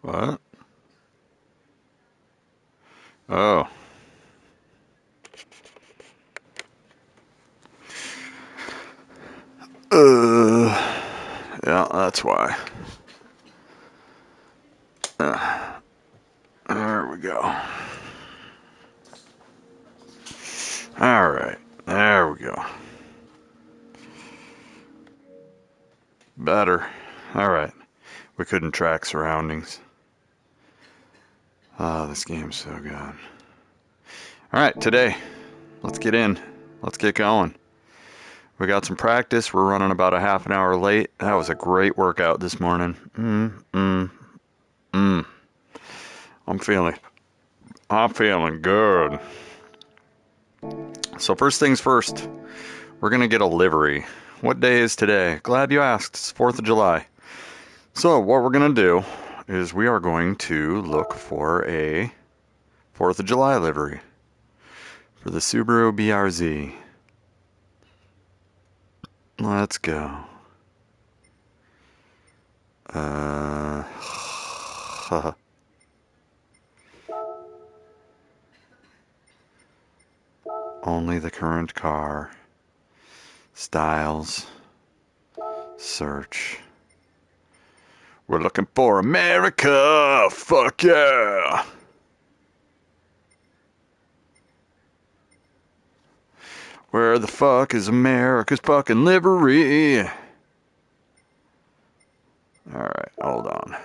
What? Oh. Yeah, that's why. There we go. All right. There we go. Better. All right. We couldn't track surroundings. Oh, this game's so good. All right, today, let's get in. Let's get going. We got some practice. We're running about a half an hour late. That was a great workout this morning. I'm feeling good. So first things first, we're gonna get a livery. What day is today? Glad you asked. It's 4th of July. So what we're gonna do is we are going to look for a 4th of July livery for the Subaru BRZ. Let's go. Only the current car. Styles. Search. We're looking for America! Fuck yeah! Where the fuck is America's fucking livery? Alright, hold on.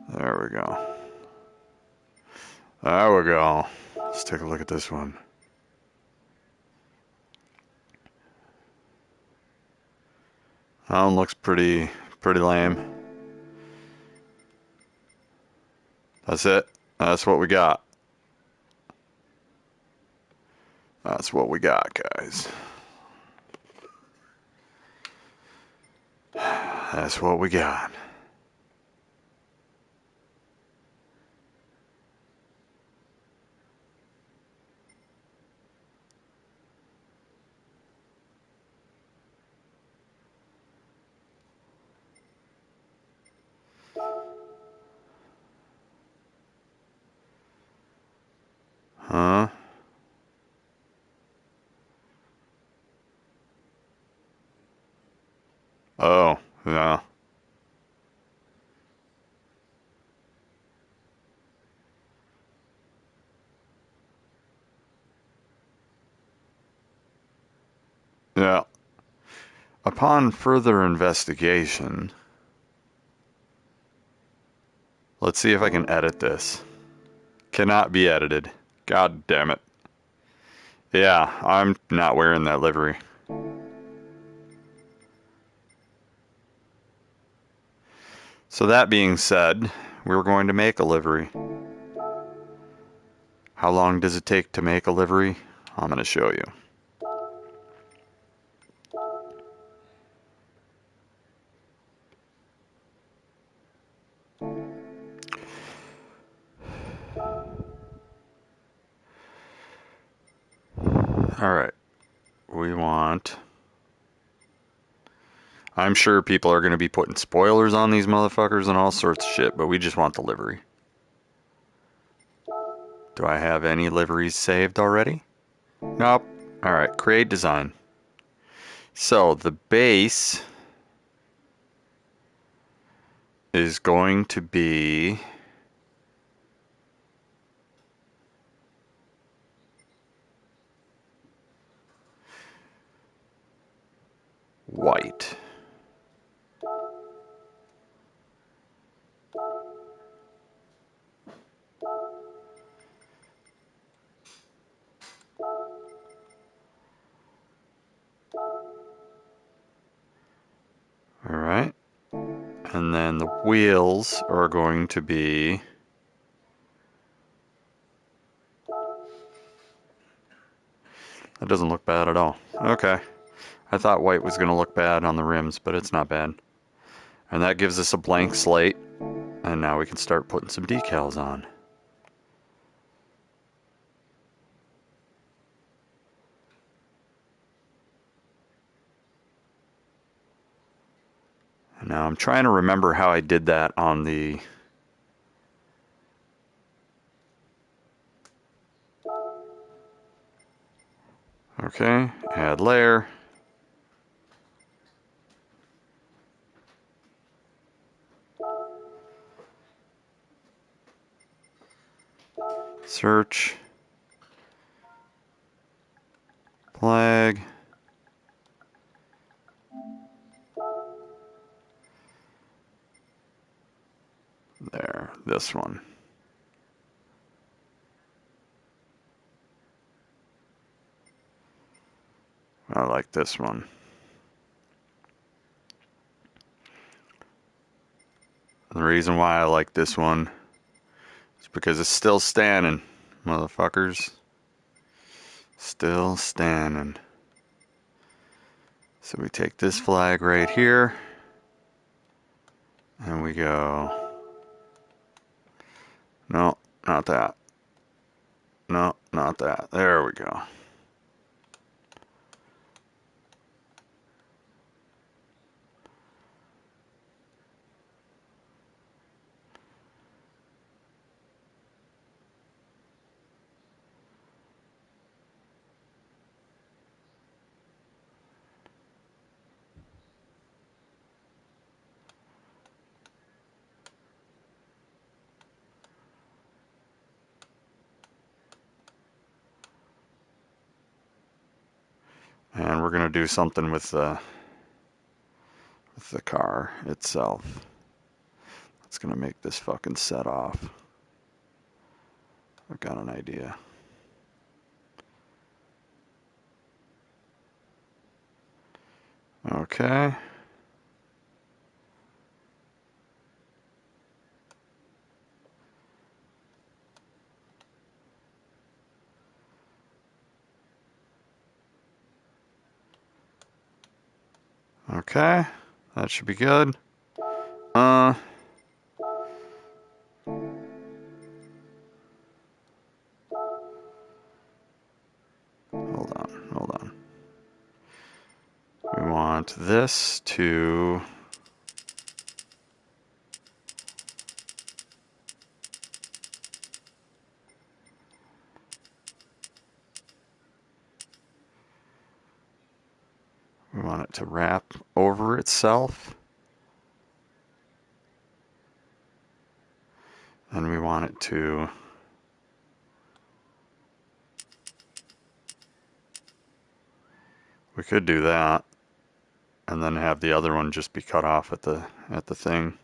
There we go. There we go. Let's take a look at this one. That one looks pretty lame. That's it. That's what we got. That's what we got, guys. That's what we got. Huh? Oh, yeah. Yeah. Upon further investigation, let's see if I can edit this. Cannot be edited. God damn it. Yeah, I'm not wearing that livery. So that being said, we're going to make a livery. How long does it take to make a livery? I'm going to show you. Alright. We want... I'm sure people are going to be putting spoilers on these motherfuckers and all sorts of shit, but we just want the livery. Do I have any liveries saved already? Nope. Alright, create design. So the base is going to be white. Alright. And then the wheels are going to be... That doesn't look bad at all. Okay. I thought white was going to look bad on the rims, but it's not bad. And that gives us a blank slate. And now we can start putting some decals on. Now I'm trying to remember how I did that on the... Okay, add layer. Search. Flag. There, this one. I like this one. The reason why I like this one is because it's still standing, motherfuckers. Still standing. So we take this flag right here, and we go, no, not that. No, not that. There we go. And we're gonna do something with the car itself. It's gonna make this fucking set off. I've got an idea. Okay. Okay, that should be good. Hold on. We want this to... We want it to wrap over itself. And we want it to... We could do that, and then have the other one just be cut off at the thing.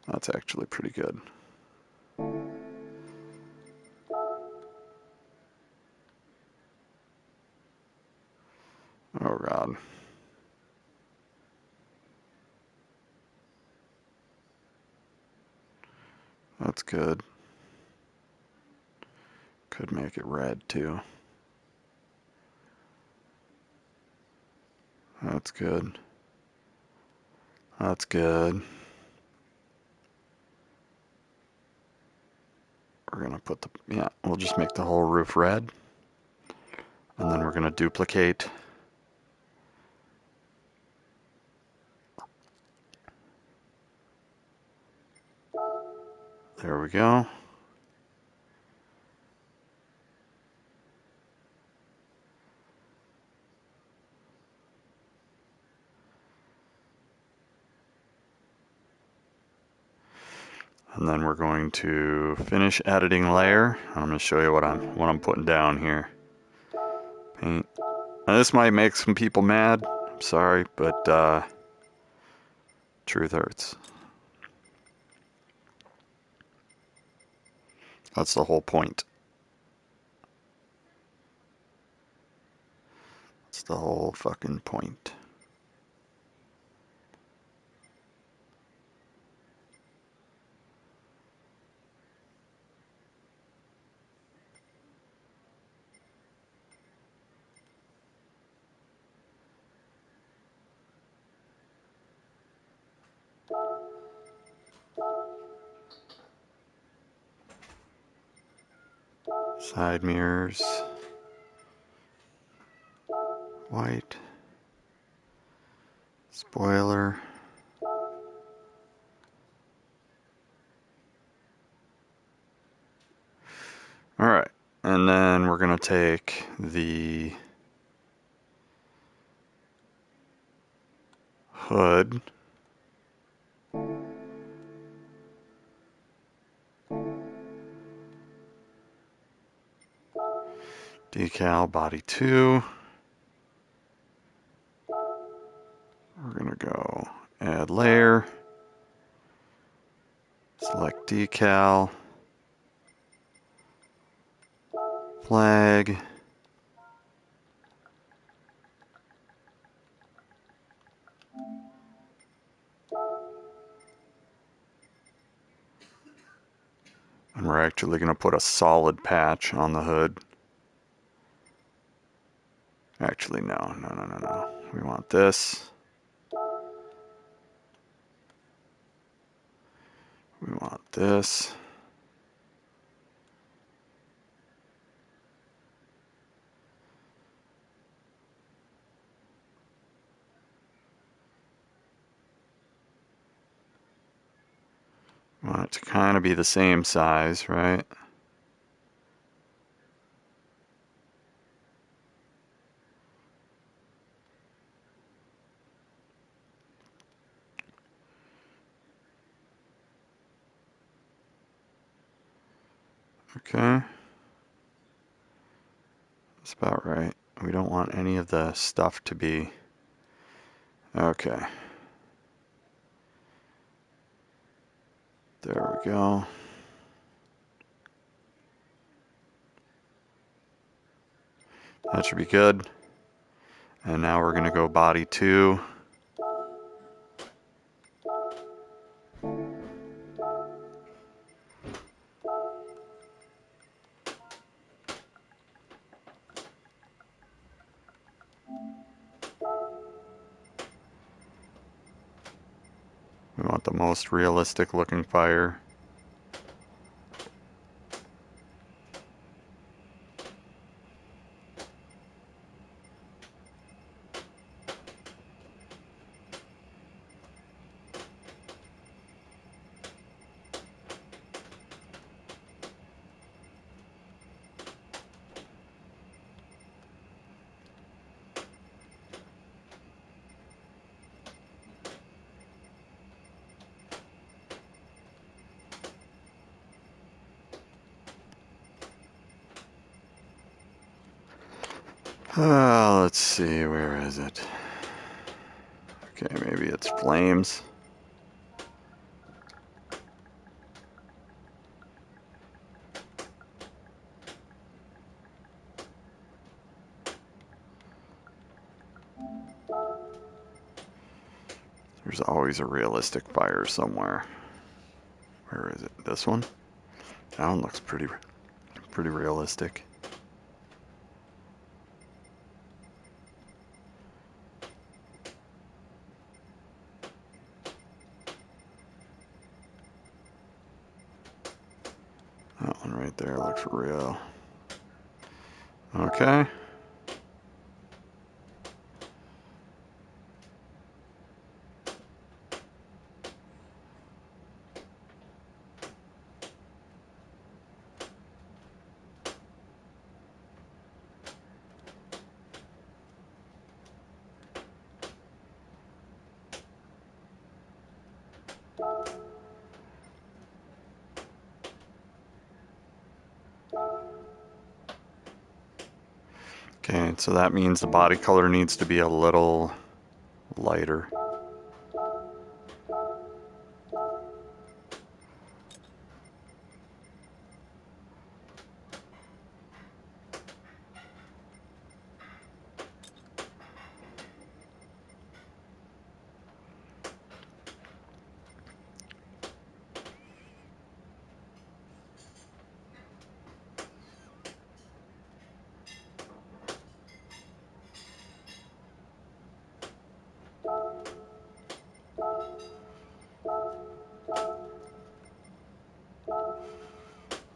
That's actually pretty good. Oh God. That's good. Could make it red too. That's good. That's good. We're gonna put the... Yeah, we'll just make the whole roof red. And then we're gonna duplicate. There we go. And then we're going to finish editing layer. I'm going to show you what I'm putting down here. Paint. Now this might make some people mad. I'm sorry, but truth hurts. That's the whole point. That's the whole fucking point. Side mirrors. White. spoiler. All right, and then we're gonna take the hood, decal body 2. We're gonna go add layer, select decal, flag, and we're actually gonna put a solid patch on the hood. Actually, no. We want this. We want this. We want it to kind of be the same size, right? Okay. That's about right. We don't want any of the stuff to be... Okay. There we go. That should be good. And now we're gonna go body 2. We want the most realistic looking fire. Let's see, where is it? Okay, maybe it's flames. There's always a realistic fire somewhere. Where is it? This one? That one looks pretty realistic. That one right there looks real. Okay. Okay, so that means the body color needs to be a little lighter.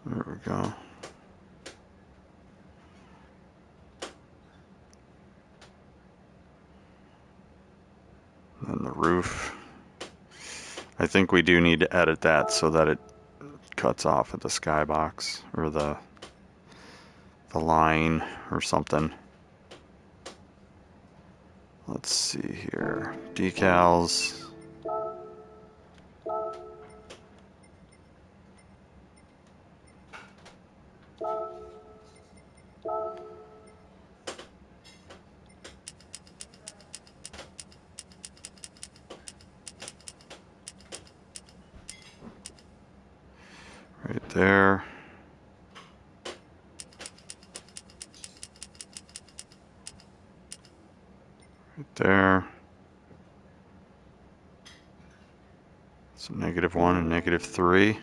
There we go. And roof. I think we do need to edit that so that it cuts off at the skybox or the line or something. Let's see here. Decals. Right there. Right there. So -1 and -3.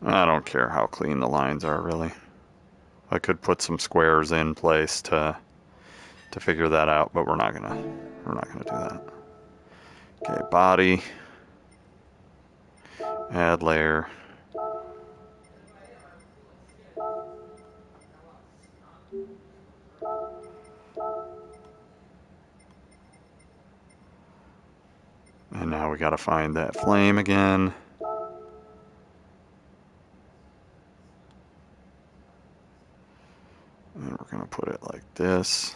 I don't care how clean the lines are, really. I could put some squares in place to figure that out, but we're not gonna do that. Okay, body, add layer. And now we gotta find that flame again. And we're gonna put it like this.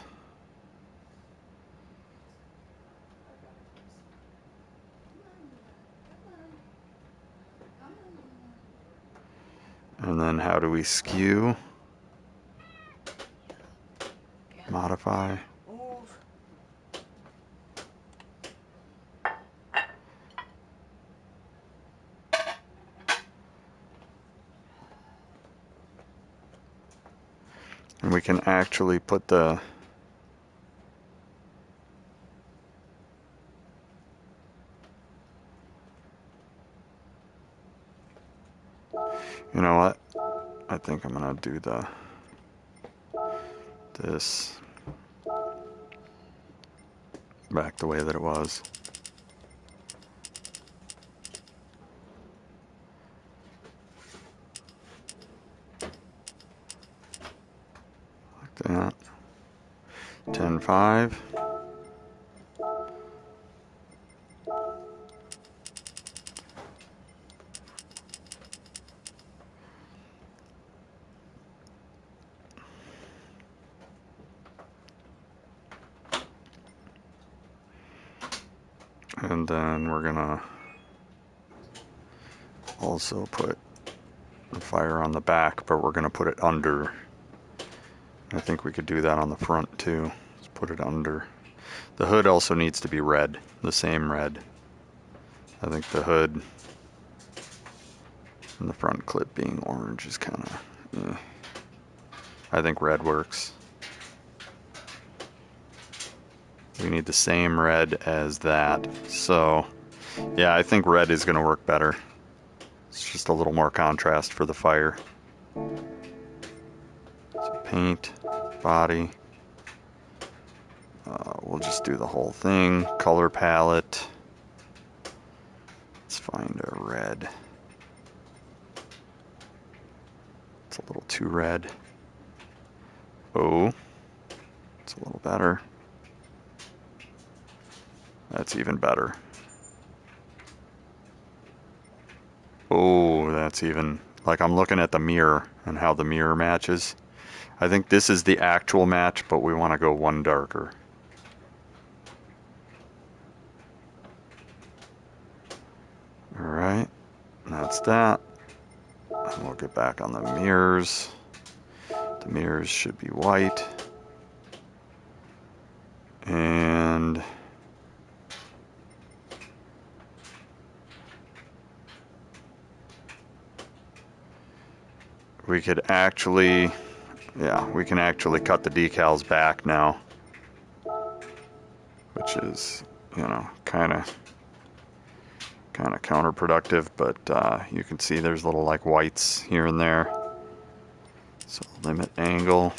And then how do we skew? Modify. And we can actually put the you know what? I think I'm gonna do this back the way that it was. Like that. 10.5. And then we're gonna also put the fire on the back, but we're gonna put it under. I think we could do that on the front too. Let's put it under. The hood also needs to be red, the same red. I think the hood and the front clip being orange is kind of, I think red works. We need the same red as that. So, yeah, I think red is going to work better. It's just a little more contrast for the fire. So paint, body. We'll just do the whole thing. Color palette. Let's find a red. It's a little too red. Oh, it's a little better. That's even better. Oh, that's even, like I'm looking at the mirror and how the mirror matches. I think this is the actual match, but we want to go one darker. All right, that's that. And we'll get back on the mirrors. The mirrors should be white. And we could actually, yeah, we can actually cut the decals back now, which is, you know, kind of counterproductive, but you can see there's little like whites here and there. So limit angle.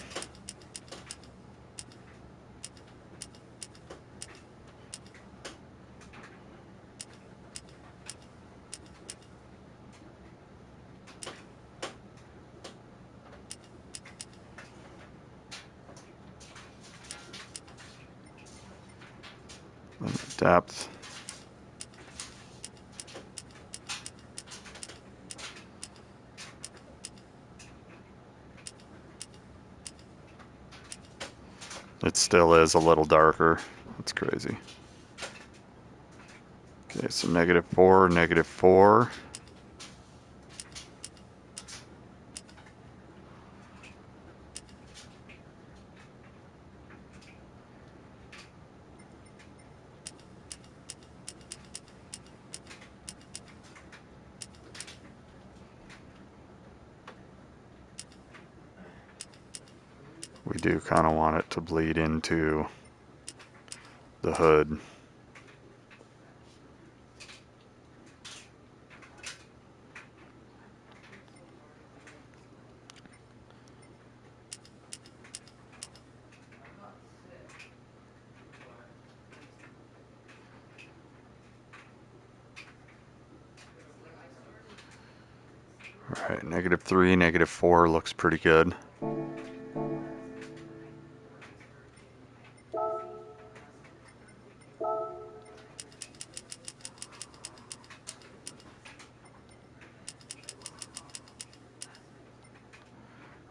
Limit depth. It still is a little darker. That's crazy. Okay, so -4, -4. We do kind of want it to bleed into the hood. All right, -3, -4 looks pretty good.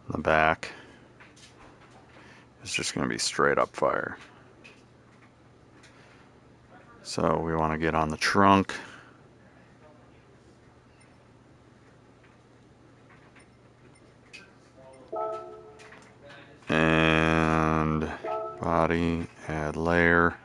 The back is just going to be straight up fire. So we want to get on the trunk. And body, add layer.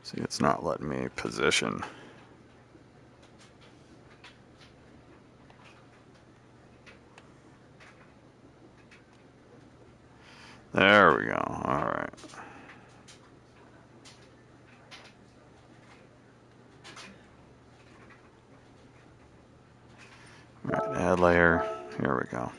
See, it's not letting me position. There we go. All right. All right, add layer. Here we go.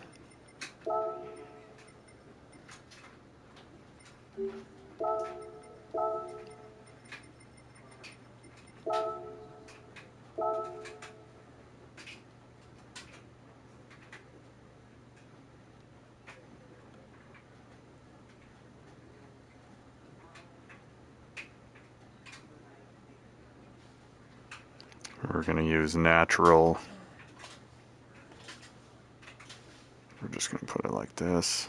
We're going to use natural. We're just going to put it like this.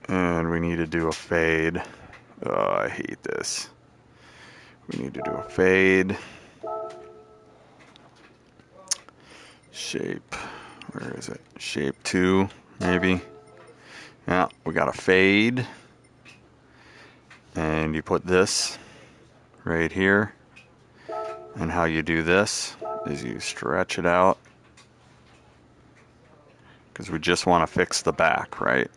And we need to do a fade. Oh, I hate this. We need to do a fade. Shape. Where is it? Shape 2, maybe. Yeah, we got a fade. And you put this right here. And how you do this is you stretch it out. Because we just want to fix the back, right?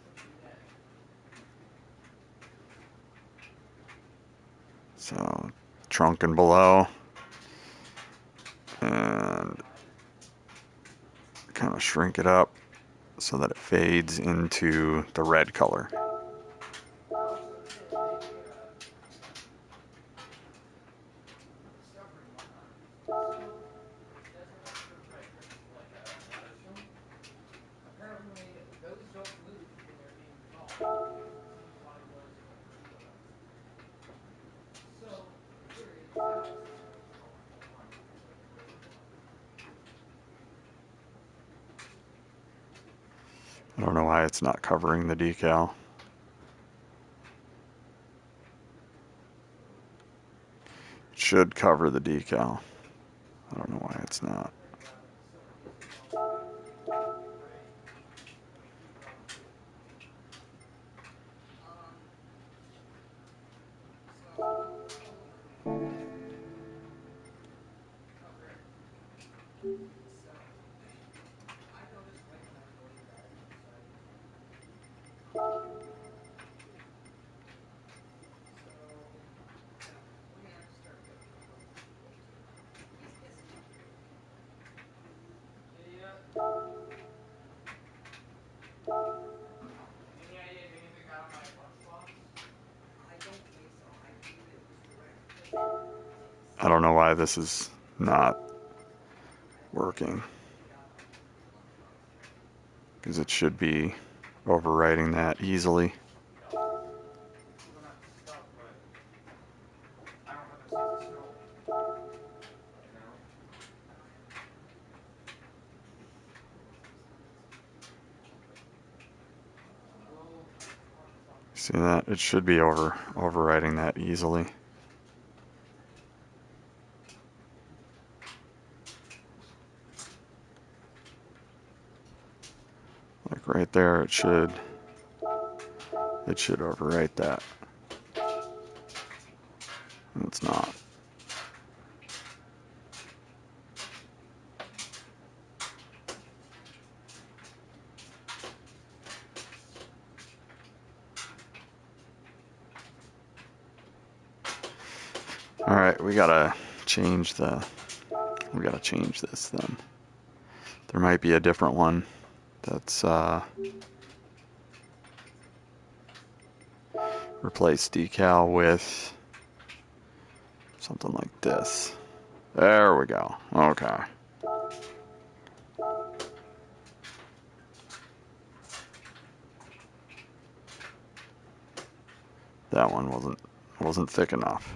So, trunk and below. And kind of shrink it up so that it fades into the red color. why it's not covering the decal. It should cover the decal. I don't know why it's not. I don't know why this is not working, because it should be overwriting that easily. See that? It should be overwriting that easily. Like right there, it should overwrite that. And it's not. All right, we gotta change this then. There might be a different one that's replace decal with something like this. There we go. Okay. That one wasn't thick enough.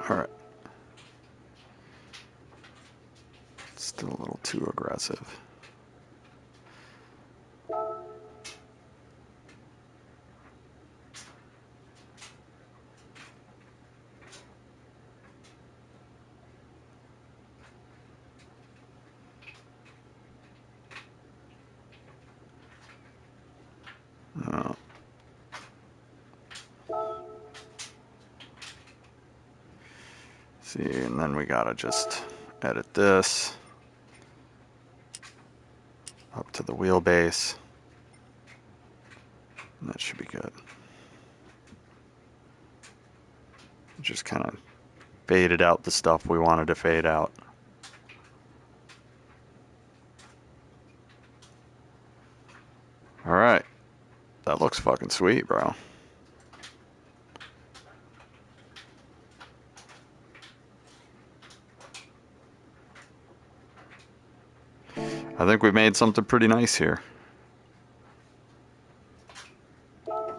All right. Still a little too aggressive. Uh, see, and then we gotta just edit this up to the wheelbase. And that should be good. Just kind of faded out the stuff we wanted to fade out. All right. That looks fucking sweet, bro. I think we made something pretty nice here. All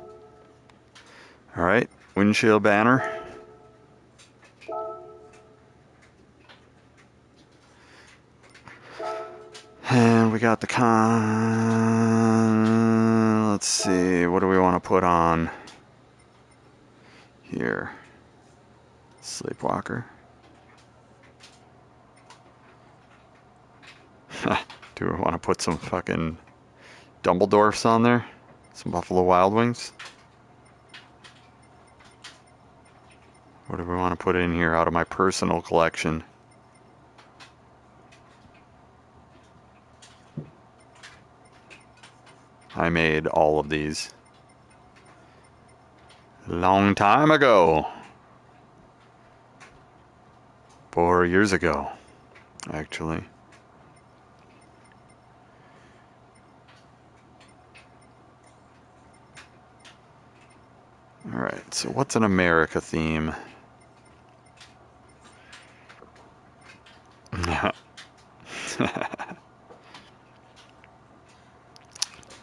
right, windshield banner. And we got the let's see, what do we want to put on here? Sleepwalker. Do we want to put some fucking Dumbledores on there? Some Buffalo Wild Wings? What do we want to put in here out of my personal collection? I made all of these a long time ago. 4 years ago, actually. All right, so what's an America theme?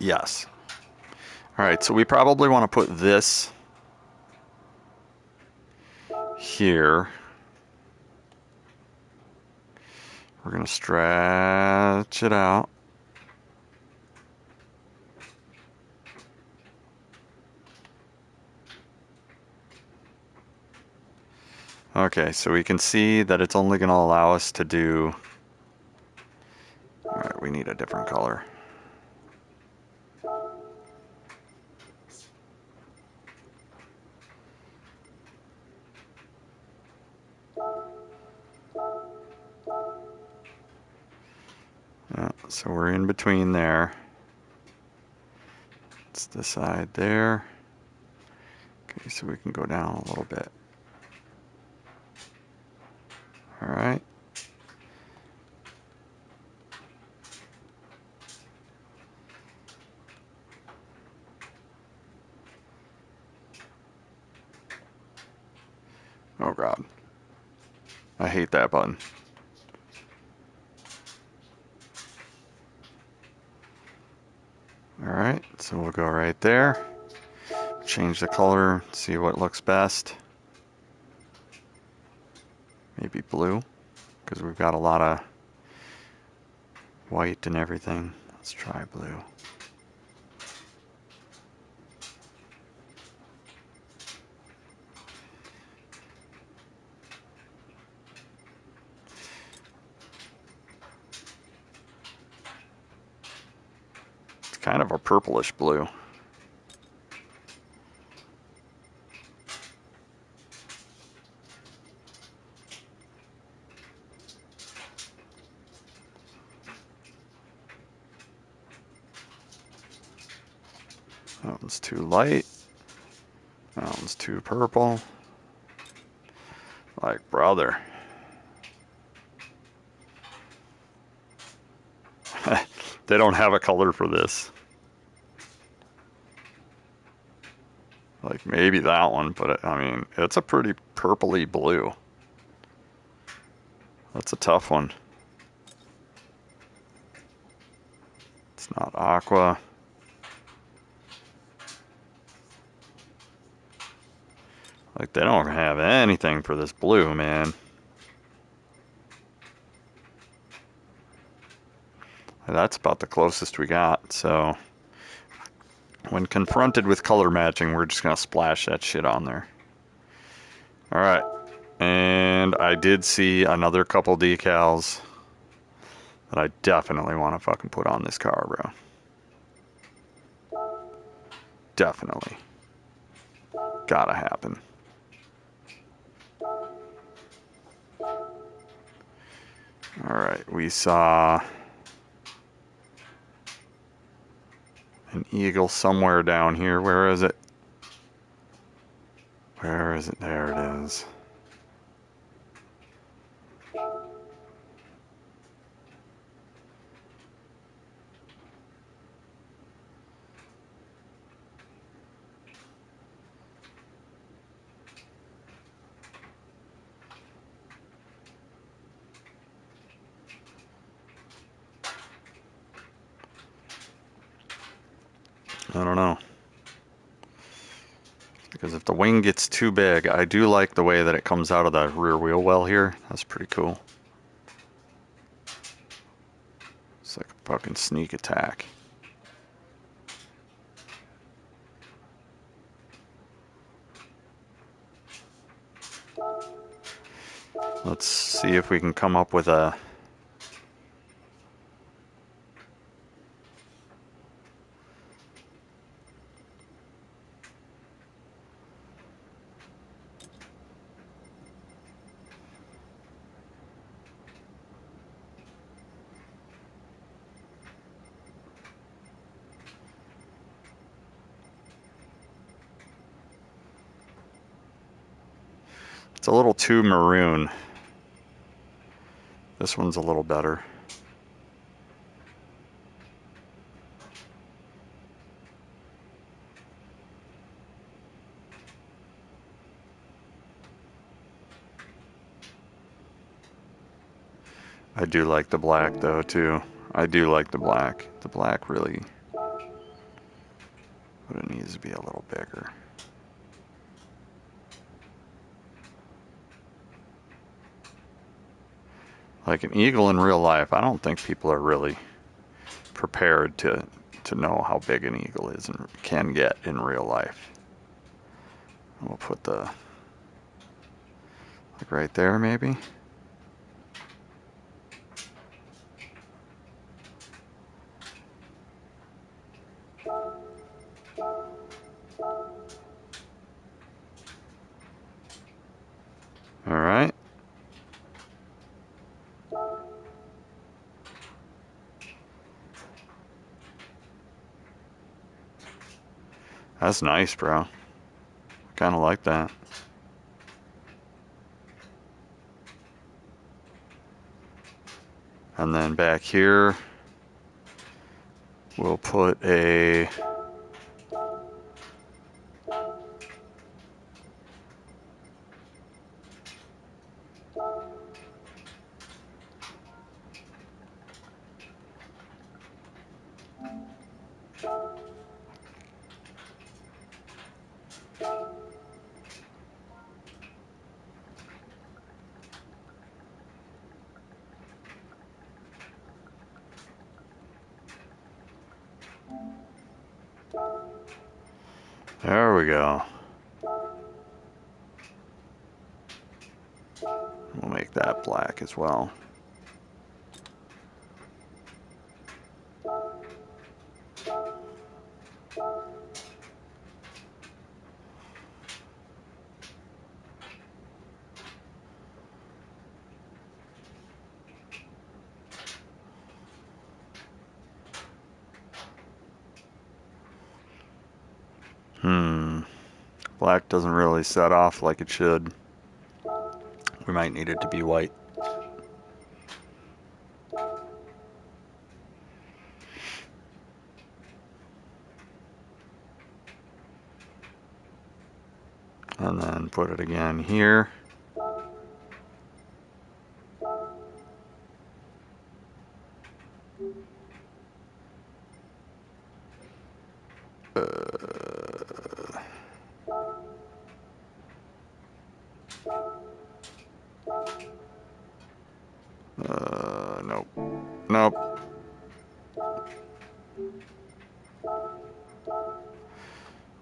Yes. All right, so we probably want to put this here. We're going to stretch it out. Okay, so we can see that it's only going to allow us to do... Alright, we need a different color. Yeah, so we're in between there. Let's decide there. Okay, so we can go down a little bit. Alright. Oh god. I hate that button. Alright, so we'll go right there. Change the color, see what looks best. Maybe blue, because we've got a lot of white and everything. Let's try blue. It's kind of a purplish blue. That one's too light. That one's too purple. Like, brother. They don't have a color for this. Like, maybe that one, but I mean, it's a pretty purpley blue. That's a tough one. It's not aqua. Like, they don't have anything for this blue, man. That's about the closest we got, so when confronted with color matching, we're just gonna splash that shit on there. Alright, and I did see another couple decals that I definitely want to fucking put on this car, bro. Definitely. Gotta happen. Alright, we saw an eagle somewhere down here. Where is it? Where is it? There it is. I don't know. Because if the wing gets too big, I do like the way that it comes out of the rear wheel well here. That's pretty cool. It's like a fucking sneak attack. Let's see if we can come up with a... It's a little too maroon. This one's a little better. I do like the black though too. I do like the black. The black really, but it needs to be a little bigger. Like an eagle in real life, I don't think people are really prepared to know how big an eagle is and can get in real life. We'll put the, like right there maybe. All right. That's nice, bro. Kind of like that. And then back here, we'll put a there we go. We'll make that black as well. Black doesn't really set off like it should. We might need it to be white. And then put it again here. Nope. Nope.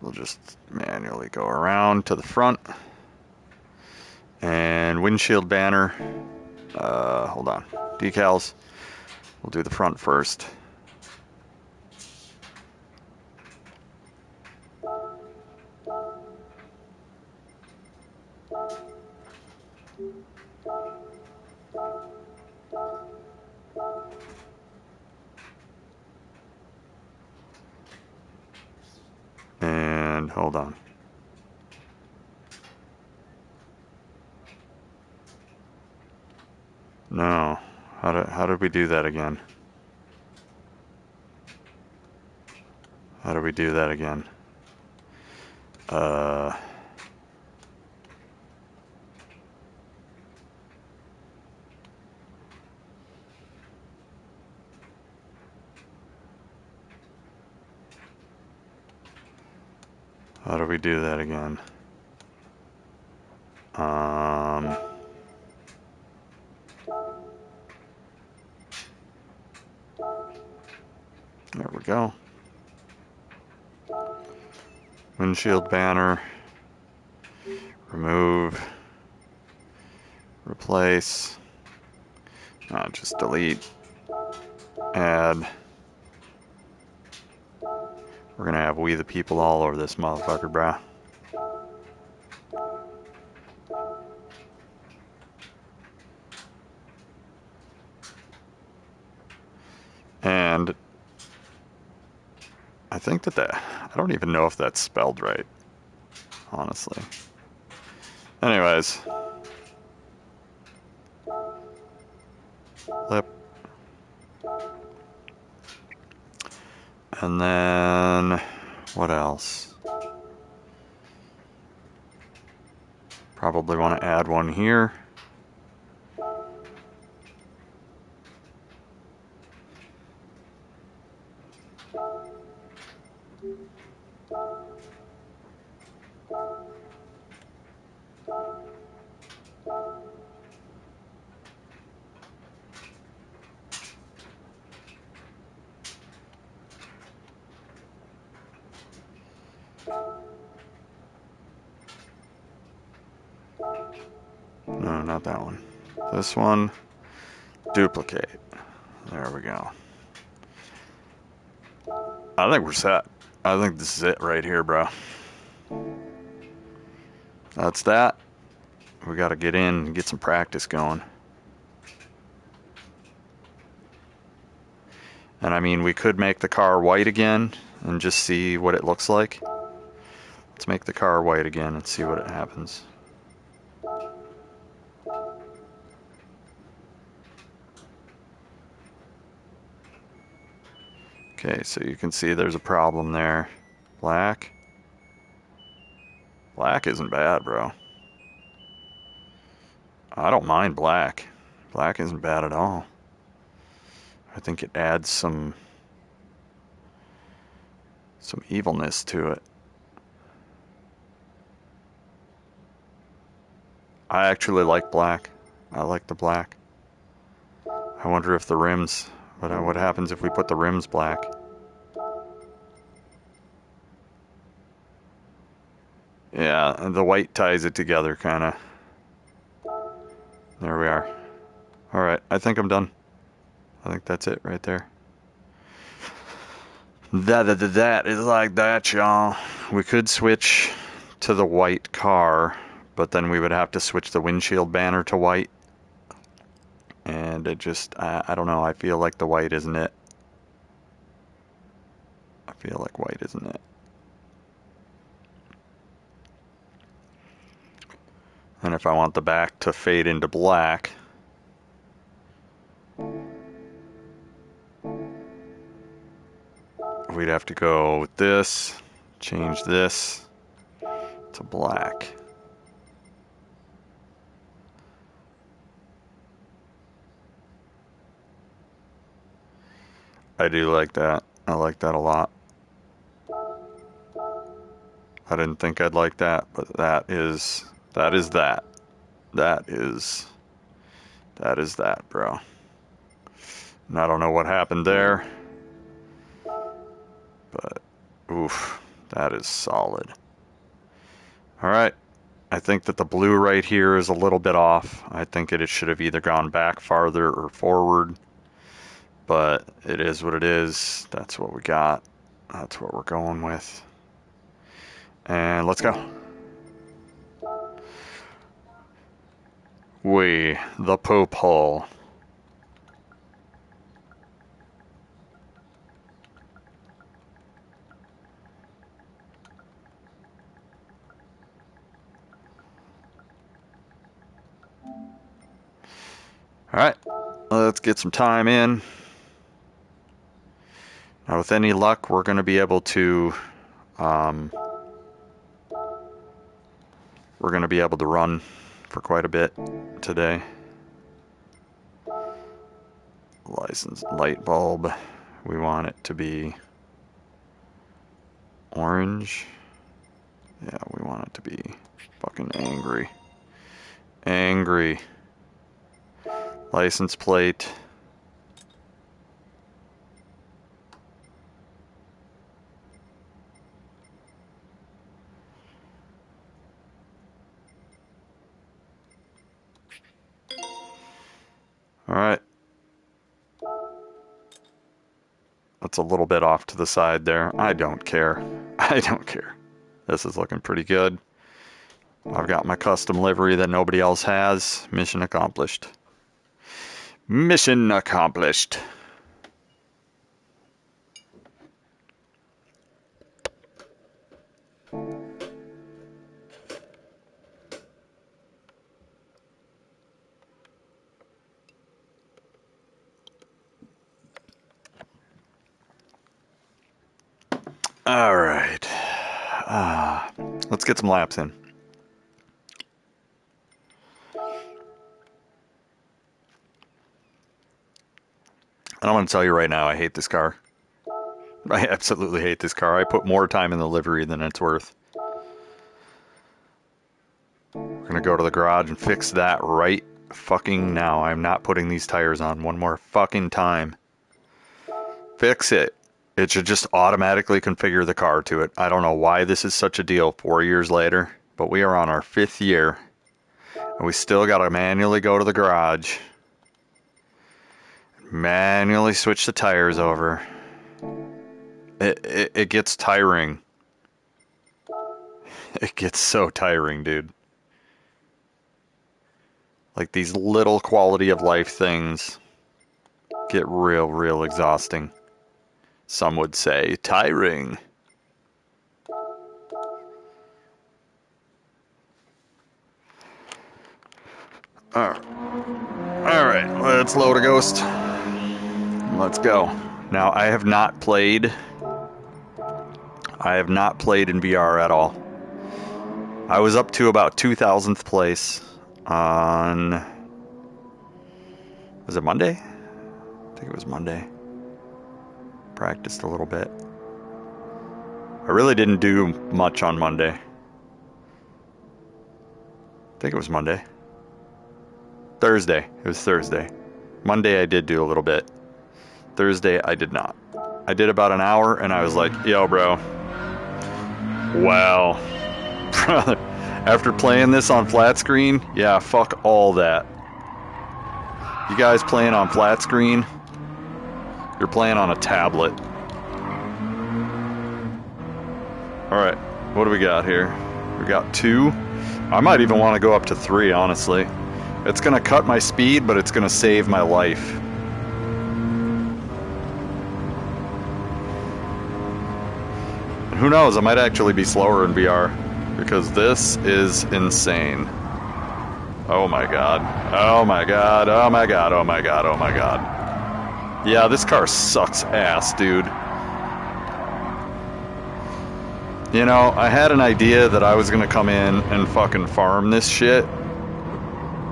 We'll just manually go around to the front. And windshield banner. Hold on. Decals. We'll do the front first. And hold on. No. How did we do that again? How do we do that again? How do we do that again? There we go. Windshield banner. Remove. Replace. Just delete. Add. We're gonna have We the People all over this motherfucker, brah. And I think I don't even know if that's spelled right, honestly. Anyways. Lip. And then, what else? Probably want to add one here. No, not that one. This one. Duplicate. There we go. I think we're set. I think this is it right here, bro. That's that. We got to get in and get some practice going. And I mean, we could make the car white again and just see what it looks like. Let's make the car white again and see what happens. Okay, so you can see there's a problem there. Black. Black isn't bad, bro. I don't mind black. Black isn't bad at all. I think it adds some evilness to it. I actually like black. I like the black. I wonder if the rims, what happens if we put the rims black? Yeah, and the white ties it together, kind of. There we are. All right, I think I'm done. I think that's it right there. That is like that, y'all. We could switch to the white car, but then we would have to switch the windshield banner to white. And it just, I don't know, I feel like the white isn't it. I feel like white isn't it. And if I want the back to fade into black, we'd have to go with this, change this to black. I do like that. I like that a lot. I didn't think I'd like that, but that is that. That is that, bro. And I don't know what happened there, but oof, that is solid. All right. I think that the blue right here is a little bit off. I think it should have either gone back farther or forward, but it is what it is. That's what we got. That's what we're going with. And let's go. The Pope hole. All right, let's get some time in. Now, with any luck, we're going to be able to run for quite a bit today. License light bulb. We want it to be orange. Yeah, we want it to be fucking angry. Angry. License plate. All right. That's a little bit off to the side there. I don't care. I don't care. This is looking pretty good. I've got my custom livery that nobody else has. Mission accomplished. Mission accomplished. All right. Let's get some laps in. And I'm going to tell you right now, I hate this car. I absolutely hate this car. I put more time in the livery than it's worth. We're going to go to the garage and fix that right fucking now. I'm not putting these tires on one more fucking time. Fix it. It should just automatically configure the car to it. I don't know why this is such a deal 4 years later, but we are on our 5th year. And we still gotta manually go to the garage. Manually switch the tires over. It gets tiring. It gets so tiring, dude. Like, these little quality of life things get real exhausting. Some would say tiring. Alright, let's load a ghost. Let's go. Now, I have not played in VR at all. I was up to about 2,000th place on... Was it Monday? I think it was Monday. Practiced a little bit. I really didn't do much on Monday. I think it was Monday. Thursday. It was Thursday. Monday I did do a little bit. Thursday I did not. I did about an hour and I was like, yo, bro. Wow. Brother, after playing this on flat screen, yeah, fuck all that. You guys playing on flat screen, you're playing on a tablet. Alright, what do we got here? We got 2. I might even want to go up to 3, honestly. It's going to cut my speed, but it's going to save my life. And who knows, I might actually be slower in VR. Because this is insane. Oh my god. Oh my god. Oh my god. Oh my god. Oh my god. Yeah, this car sucks ass, dude. You know, I had an idea that I was gonna come in and fucking farm this shit.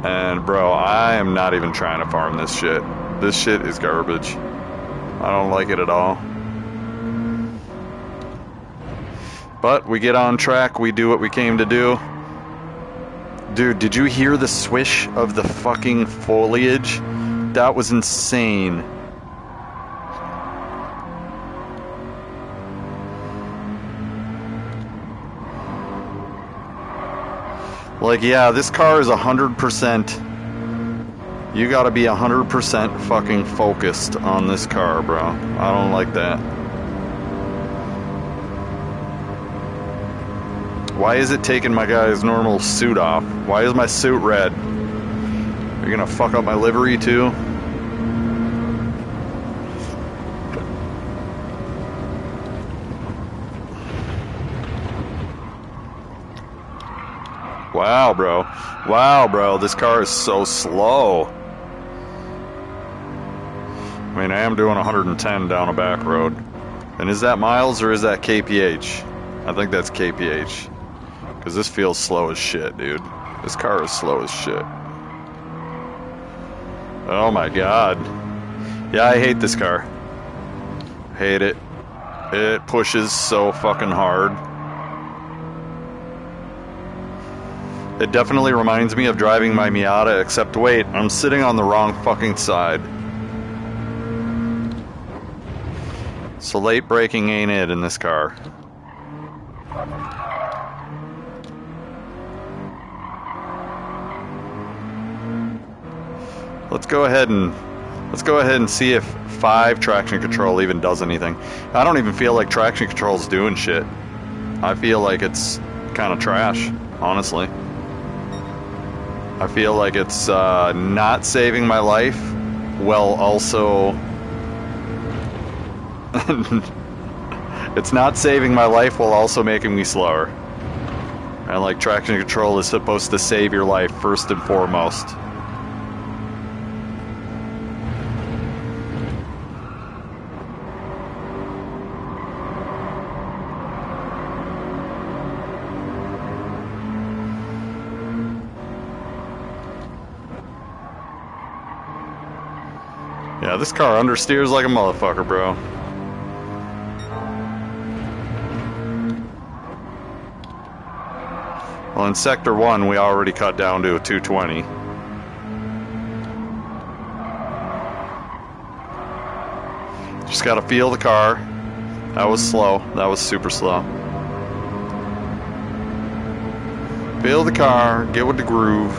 And bro, I am not even trying to farm this shit. This shit is garbage. I don't like it at all. But we get on track, we do what we came to do. Dude, did you hear the swish of the fucking foliage? That was insane. Like, yeah, this car is 100%. You gotta be 100% fucking focused on this car, bro. I don't like that. Why is it taking my guy's normal suit off? Why is my suit red? You're gonna fuck up my livery too? Wow, bro. Wow, bro. This car is so slow. I mean, I am doing 110 down a back road. And is that miles or is that kph? I think that's kph. Because this feels slow as shit, dude. This car is slow as shit. Oh my god. Yeah, I hate this car. Hate it. It pushes so fucking hard. It definitely reminds me of driving my Miata, except wait, I'm sitting on the wrong fucking side. So late braking ain't it in this car. Let's go ahead and see if 5 traction control even does anything. I don't even feel like traction control's doing shit. I feel like it's kind of trash, honestly. I feel like it's not saving my life, while also it's not saving my life while also making me slower. And like, traction control is supposed to save your life first and foremost. Yeah, this car understeers like a motherfucker, bro. Well, in Sector 1, we already cut down to a 220. Just gotta feel the car. That was slow. That was super slow. Feel the car, get with the groove.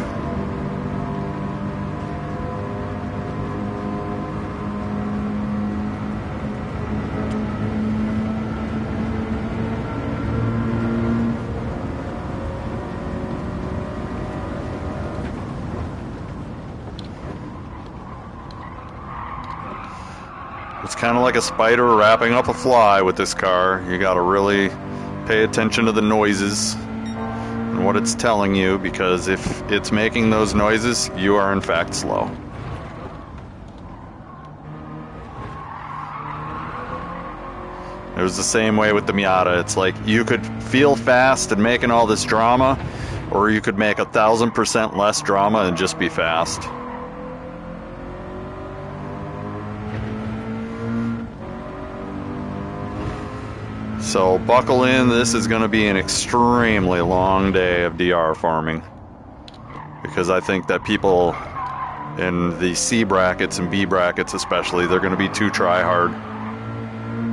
It's kind of like a spider wrapping up a fly with this car. You gotta really pay attention to the noises and what it's telling you, because if it's making those noises, you are in fact slow. It was the same way with the Miata. It's like you could feel fast and making all this drama, or you could make 1,000% less drama and just be fast. So buckle in, this is going to be an extremely long day of DR farming. Because I think that people in the C brackets and B brackets especially, they're going to be too try-hard.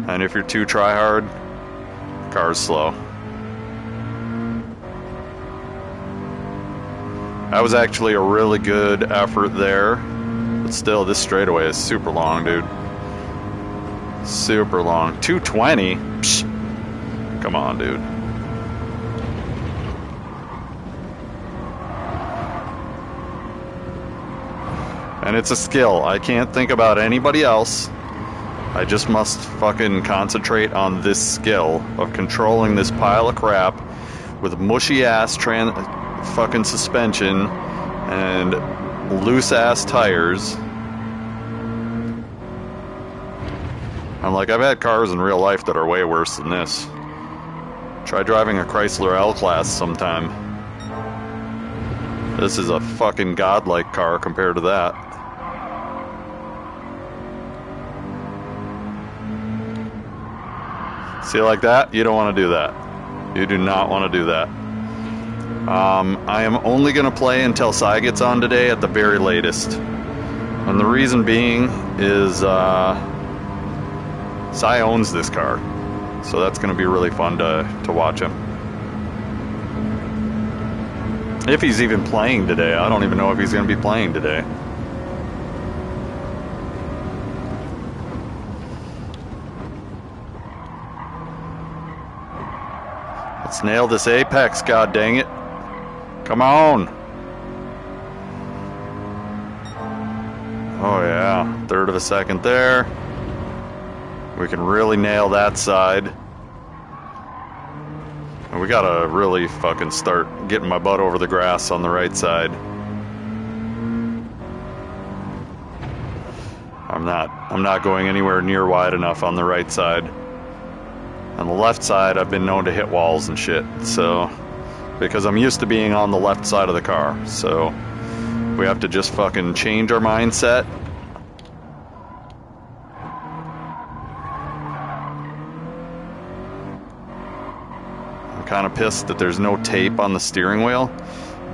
And if you're too try-hard, car's slow. That was actually a really good effort there. But still, this straightaway is super long, dude. Super long. 220? Psh. Come on, dude. And it's a skill. I can't think about anybody else. I just must fucking concentrate on this skill of controlling this pile of crap with mushy ass fucking suspension and loose ass tires. I'm like, I've had cars in real life that are way worse than this. Try driving a Chrysler L-Class sometime. This is a fucking godlike car compared to that. See, like that? You don't want to do that. You do not want to do that. I am only going to play until Cy gets on today at the very latest. And the reason being is Cy owns this car. So that's going to be really fun to watch him. If he's even playing today. I don't even know if he's going to be playing today. Let's nail this apex, god dang it. Come on. Oh yeah, third of a second there. We can really nail that side. And we gotta really fucking start getting my butt over the grass on the right side. I'm not going anywhere near wide enough on the right side. On the left side, I've been known to hit walls and shit, so because I'm used to being on the left side of the car, so we have to just fucking change our mindset. I'm kind of pissed that there's no tape on the steering wheel,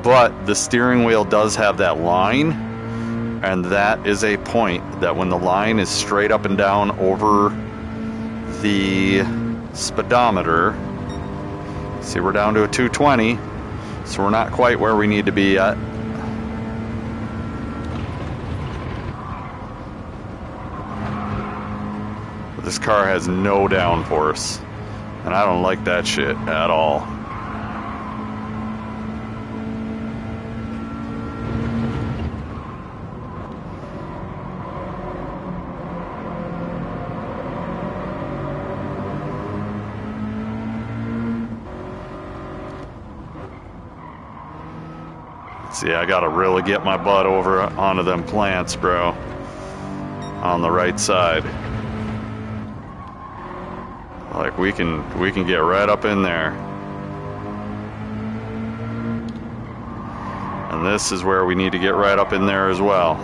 but the steering wheel does have that line, and that is a point that when the line is straight up and down over the speedometer, see, we're down to a 220, so we're not quite where we need to be yet. But this car has no downforce, and I don't like that shit at all. See, I gotta really get my butt over onto them plants, bro. On the right side. Like, we can get right up in there. And this is where we need to get right up in there as well.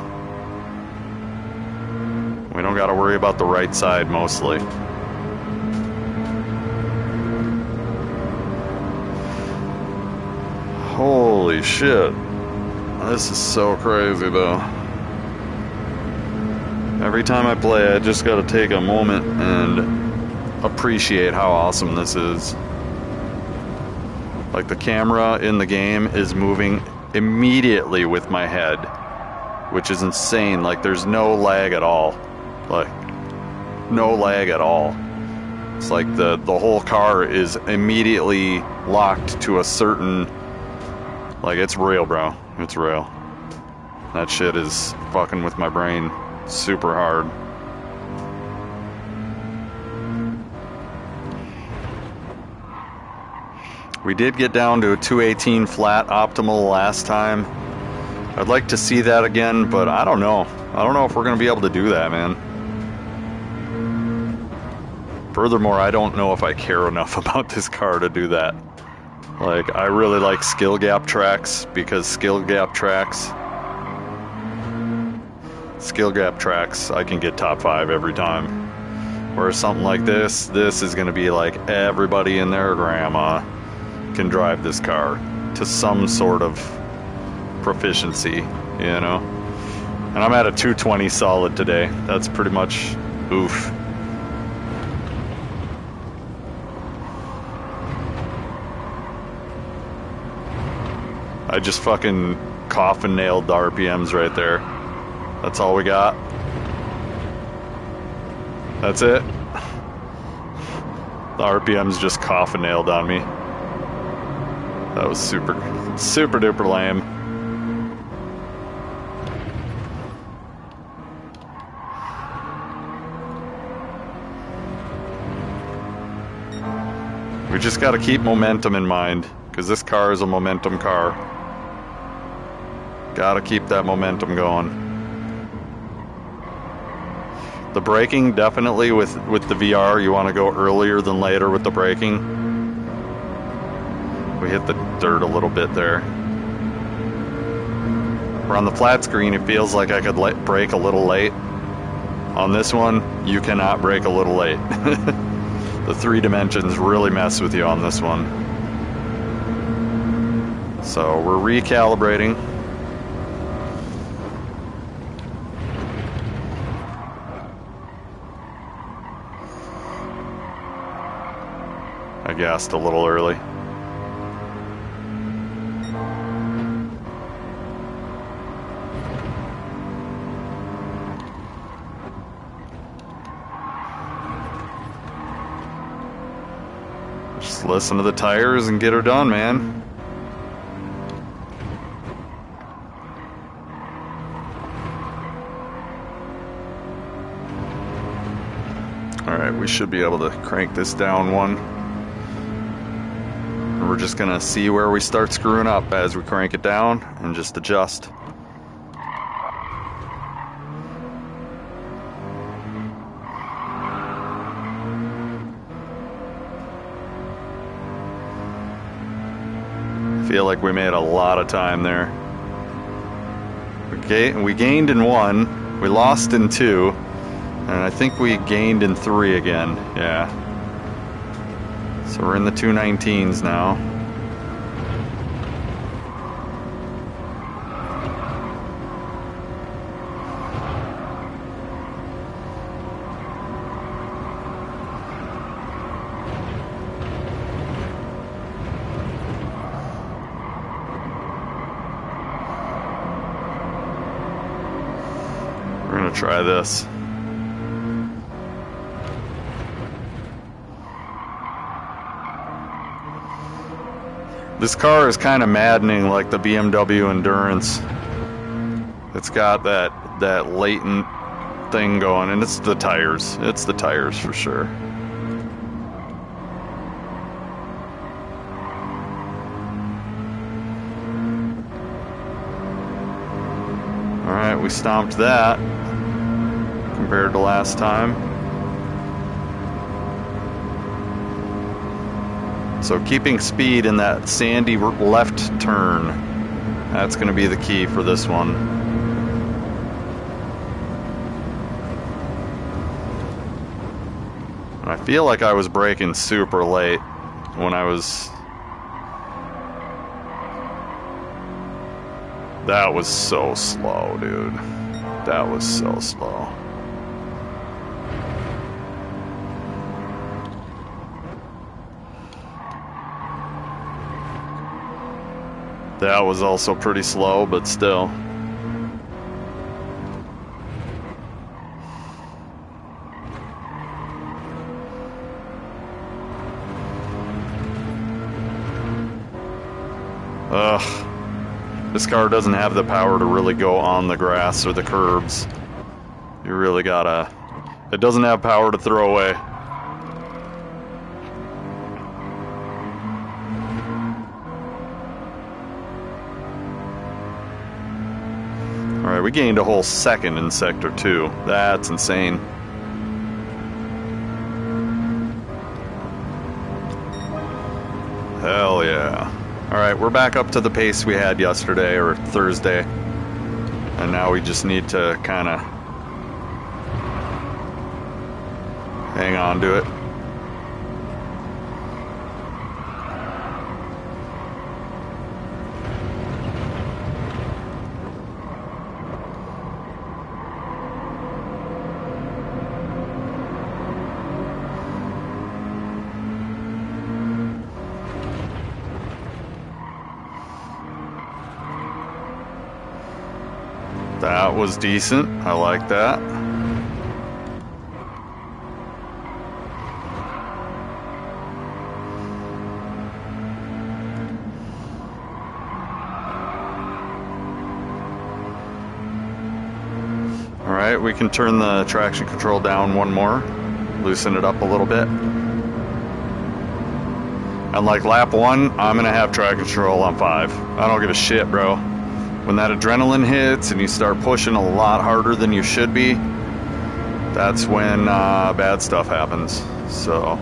We don't gotta worry about the right side mostly. Holy shit. This is so crazy though. Every time I play, I just gotta take a moment and appreciate how awesome this is. Like, the camera in the game is moving immediately with my head, which is insane. Like, there's no lag at all. Like, no lag at all. It's like the whole car is immediately locked to a certain, like, it's real, bro. It's real. That shit is fucking with my brain super hard. We did get down to a 218 flat optimal last time. I'd like to see that again, but I don't know. I don't know if we're going to be able to do that, man. Furthermore, I don't know if I care enough about this car to do that. Like, I really like skill gap tracks, because skill gap tracks, I can get top 5 every time. Whereas something like this is going to be like everybody and their grandma can drive this car to some sort of proficiency, you know? And I'm at a 220 solid today. That's pretty much oof. I just fucking coffin nailed the RPMs right there. That's all we got. That's it. The RPMs just coffin nailed on me. That was super duper lame. We just gotta keep momentum in mind, because this car is a momentum car. Gotta keep that momentum going. The braking, definitely with the VR, you want to go earlier than later with the braking. We hit the dirt a little bit there. We're on the flat screen, it feels like I could brake a little late. On this one, you cannot brake a little late. The 3 dimensions really mess with you on this one. So we're recalibrating. I gassed a little early. Just listen to the tires and get her done, man. Alright, we should be able to crank this down one. We're just gonna see where we start screwing up as we crank it down and just adjust. I feel like we made a lot of time there. We gained in 1, we lost in 2, and I think we gained in 3 again. Yeah. So we're in the 219s now. We're gonna try this. This car is kind of maddening, like the BMW Endurance. It's got that latent thing going, and it's the tires. It's the tires for sure. Alright, we stomped that compared to last time. So keeping speed in that sandy left turn, that's going to be the key for this one. And I feel like I was braking super late when I was... That was so slow, dude. That was so slow. That was also pretty slow, but still. Ugh. This car doesn't have the power to really go on the grass or the curbs. You really gotta... It doesn't have power to throw away. Alright, we gained a whole second in Sector 2. That's insane. Hell yeah. Alright, we're back up to the pace we had yesterday or Thursday. And now we just need to kind of hang on to it. That was decent. I like that. Alright, we can turn the traction control down one more. Loosen it up a little bit. And like lap 1, I'm gonna have traction control on 5. I don't give a shit, bro. When that adrenaline hits and you start pushing a lot harder than you should be, that's when bad stuff happens. So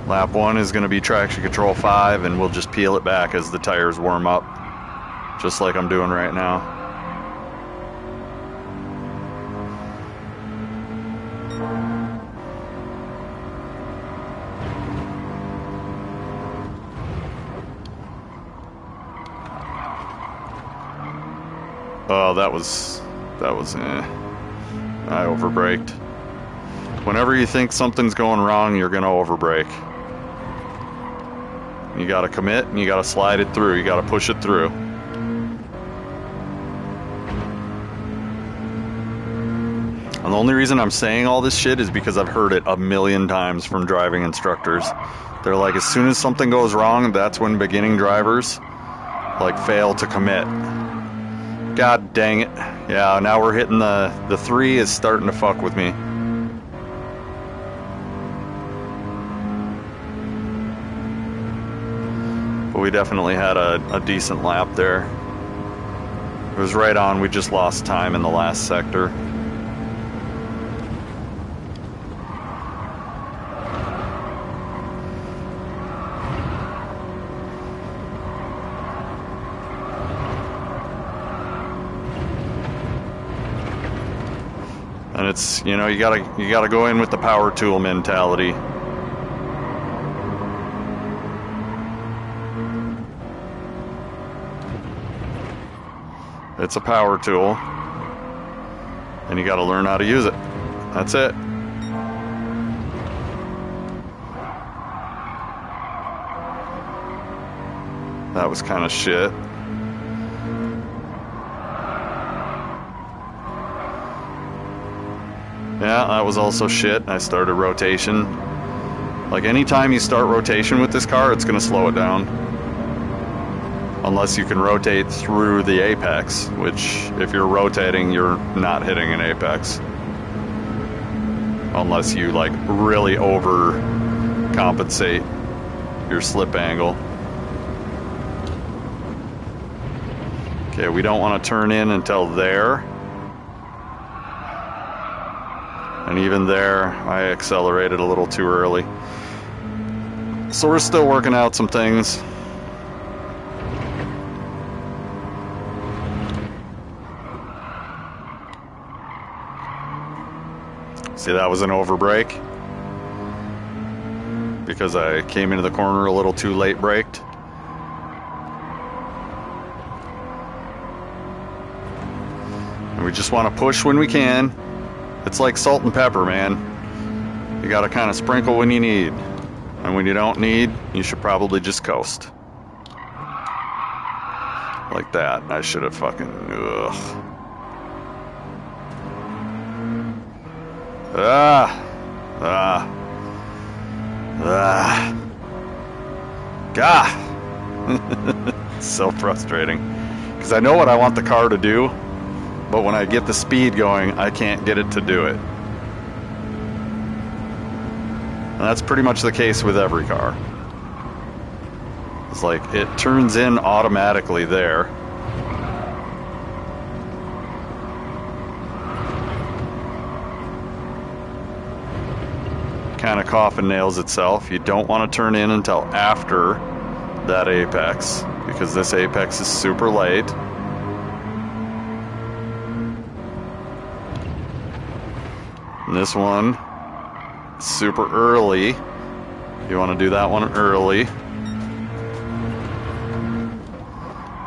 lap 1 is going to be traction control 5, and we'll just peel it back as the tires warm up, just like I'm doing right now. Oh, that was I overbraked. Whenever you think something's going wrong, you're gonna overbrake. You gotta commit and you gotta slide it through. You gotta push it through. And the only reason I'm saying all this shit is because I've heard it a million times from driving instructors. They're like, as soon as something goes wrong, that's when beginning drivers like fail to commit. God dang it. Yeah, now we're hitting the 3 is starting to fuck with me. But we definitely had a decent lap there. It was right on. We just lost time in the last sector. And it's, you know, you gotta go in with the power tool mentality. It's a power tool, and you gotta learn how to use it. That's it. That was kind of shit. Yeah, that was also shit. I started rotation. Like, anytime you start rotation with this car, it's gonna slow it down. Unless you can rotate through the apex, which, if you're rotating, you're not hitting an apex. Unless you, like, really overcompensate your slip angle. Okay, we don't want to turn in until there. And even there, I accelerated a little too early. So we're still working out some things. See, that was an overbrake. Because I came into the corner a little too late braked. And we just want to push when we can. It's like salt and pepper, man. You gotta kind of sprinkle when you need. And when you don't need, you should probably just coast. Like that. I should have fucking... Ugh. Gah! It's so frustrating. Because I know what I want the car to do, but when I get the speed going, I can't get it to do it. And that's pretty much the case with every car. It's like, it turns in automatically there. coffin nails itself. You don't want to turn in until after that apex, because this apex is super late. And this one, super early. You want to do that one early.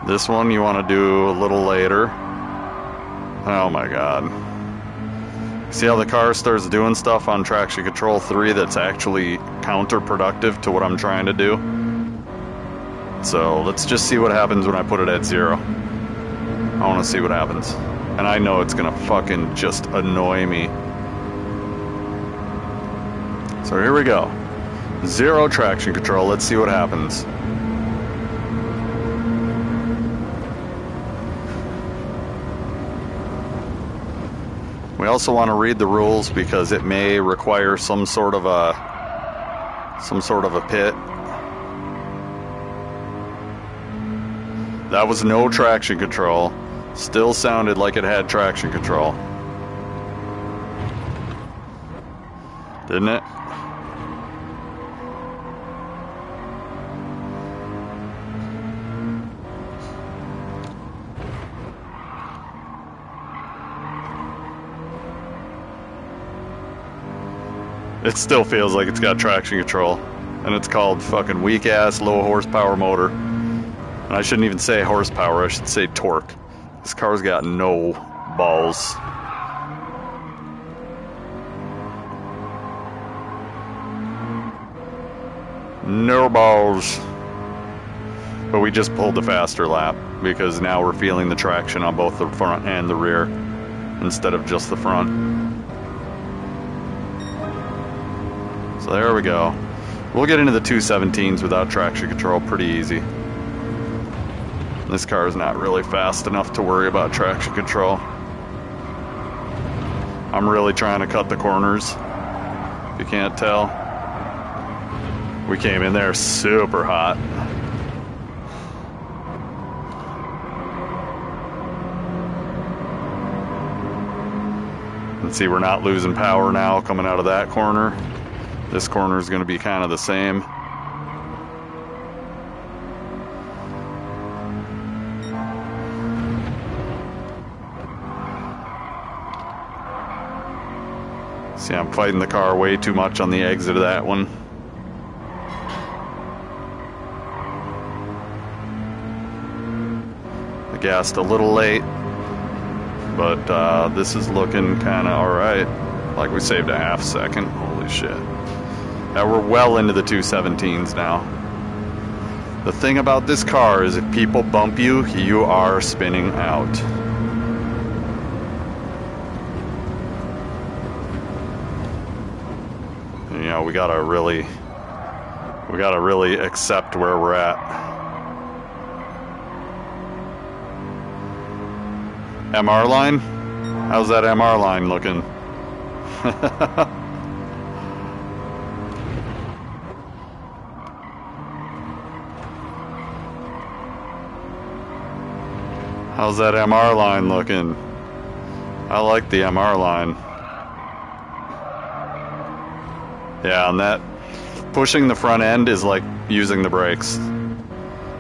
This one you want to do a little later. Oh my god. See how the car starts doing stuff on traction control 3 that's actually counterproductive to what I'm trying to do? So let's just see what happens when I put it at 0. I want to see what happens. And I know it's gonna fucking just annoy me. So here we go. 0 traction control. Let's see what happens. We also want to read the rules because it may require some sort of a pit. That was no traction control. Still sounded like it had traction control. Didn't it? It still feels like it's got traction control. And it's called fucking weak ass low horsepower motor. And I shouldn't even say horsepower, I should say torque. This car's got no balls. No balls. But we just pulled the faster lap because now we're feeling the traction on both the front and the rear instead of just the front. So there we go. We'll get into the 217s without traction control pretty easy. This car is not really fast enough to worry about traction control. I'm really trying to cut the corners, if you can't tell. We came in there super hot. And see, we're not losing power now coming out of that corner. This corner is going to be kind of the same. See, I'm fighting the car way too much on the exit of that one. I gassed a little late, but this is looking kind of alright. Like we saved a half second. Holy shit. Now we're well into the 217s now. The thing about this car is if people bump you, you are spinning out. You know, we gotta really accept where we're at. MR line? How's that MR line looking? How's that MR line looking? I like the MR line. Yeah, and that pushing the front end is like using the brakes.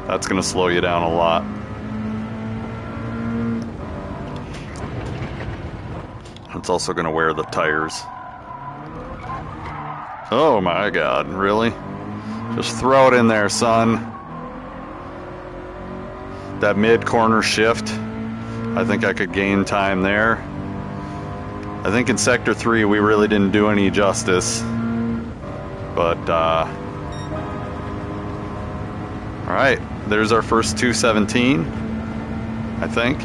That's gonna slow you down a lot. It's also gonna wear the tires. Oh my god, really? Just throw it in there, son. That mid-corner shift, I think I could gain time there. I think in Sector 3 we really didn't do any justice. But, alright, there's our first 217, I think.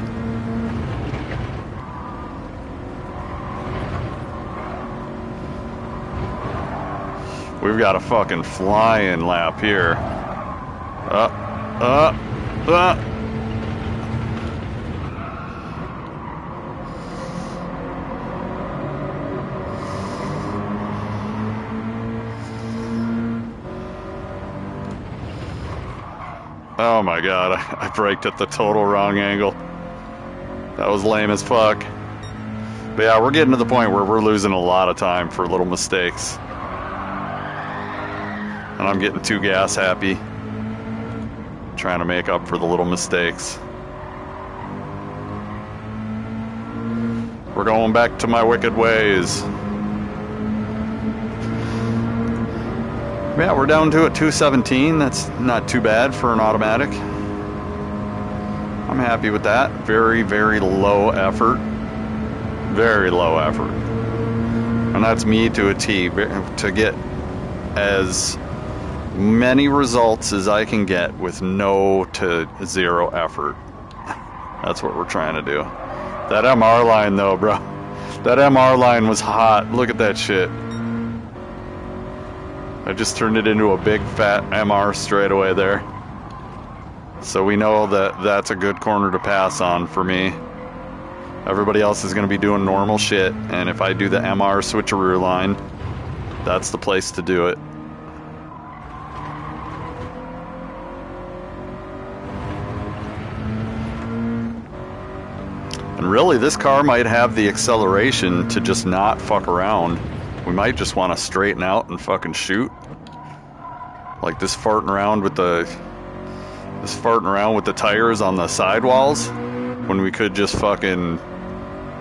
We've got a fucking flying lap here. Oh my god, I braked at the total wrong angle. That was lame as fuck. But yeah, we're getting to the point where we're losing a lot of time for little mistakes. And I'm getting too gas happy. Trying to make up for the little mistakes. We're going back to my wicked ways. Yeah, we're down to a 217. That's not too bad for an automatic. I'm happy with that. Very, very low effort. Very low effort. And that's me to a T. To get as many results as I can get with no to zero effort. That's what we're trying to do. That MR line though, bro. That MR line was hot. Look at that shit. I just turned it into a big fat MR straight away there. So we know that that's a good corner to pass on for me. Everybody else is going to be doing normal shit, and if I do the MR switcheroo line, that's the place to do it. And really, this car might have the acceleration to just not fuck around. We might just want to straighten out and fucking shoot. Like this farting around with the tires on the sidewalls when we could just fucking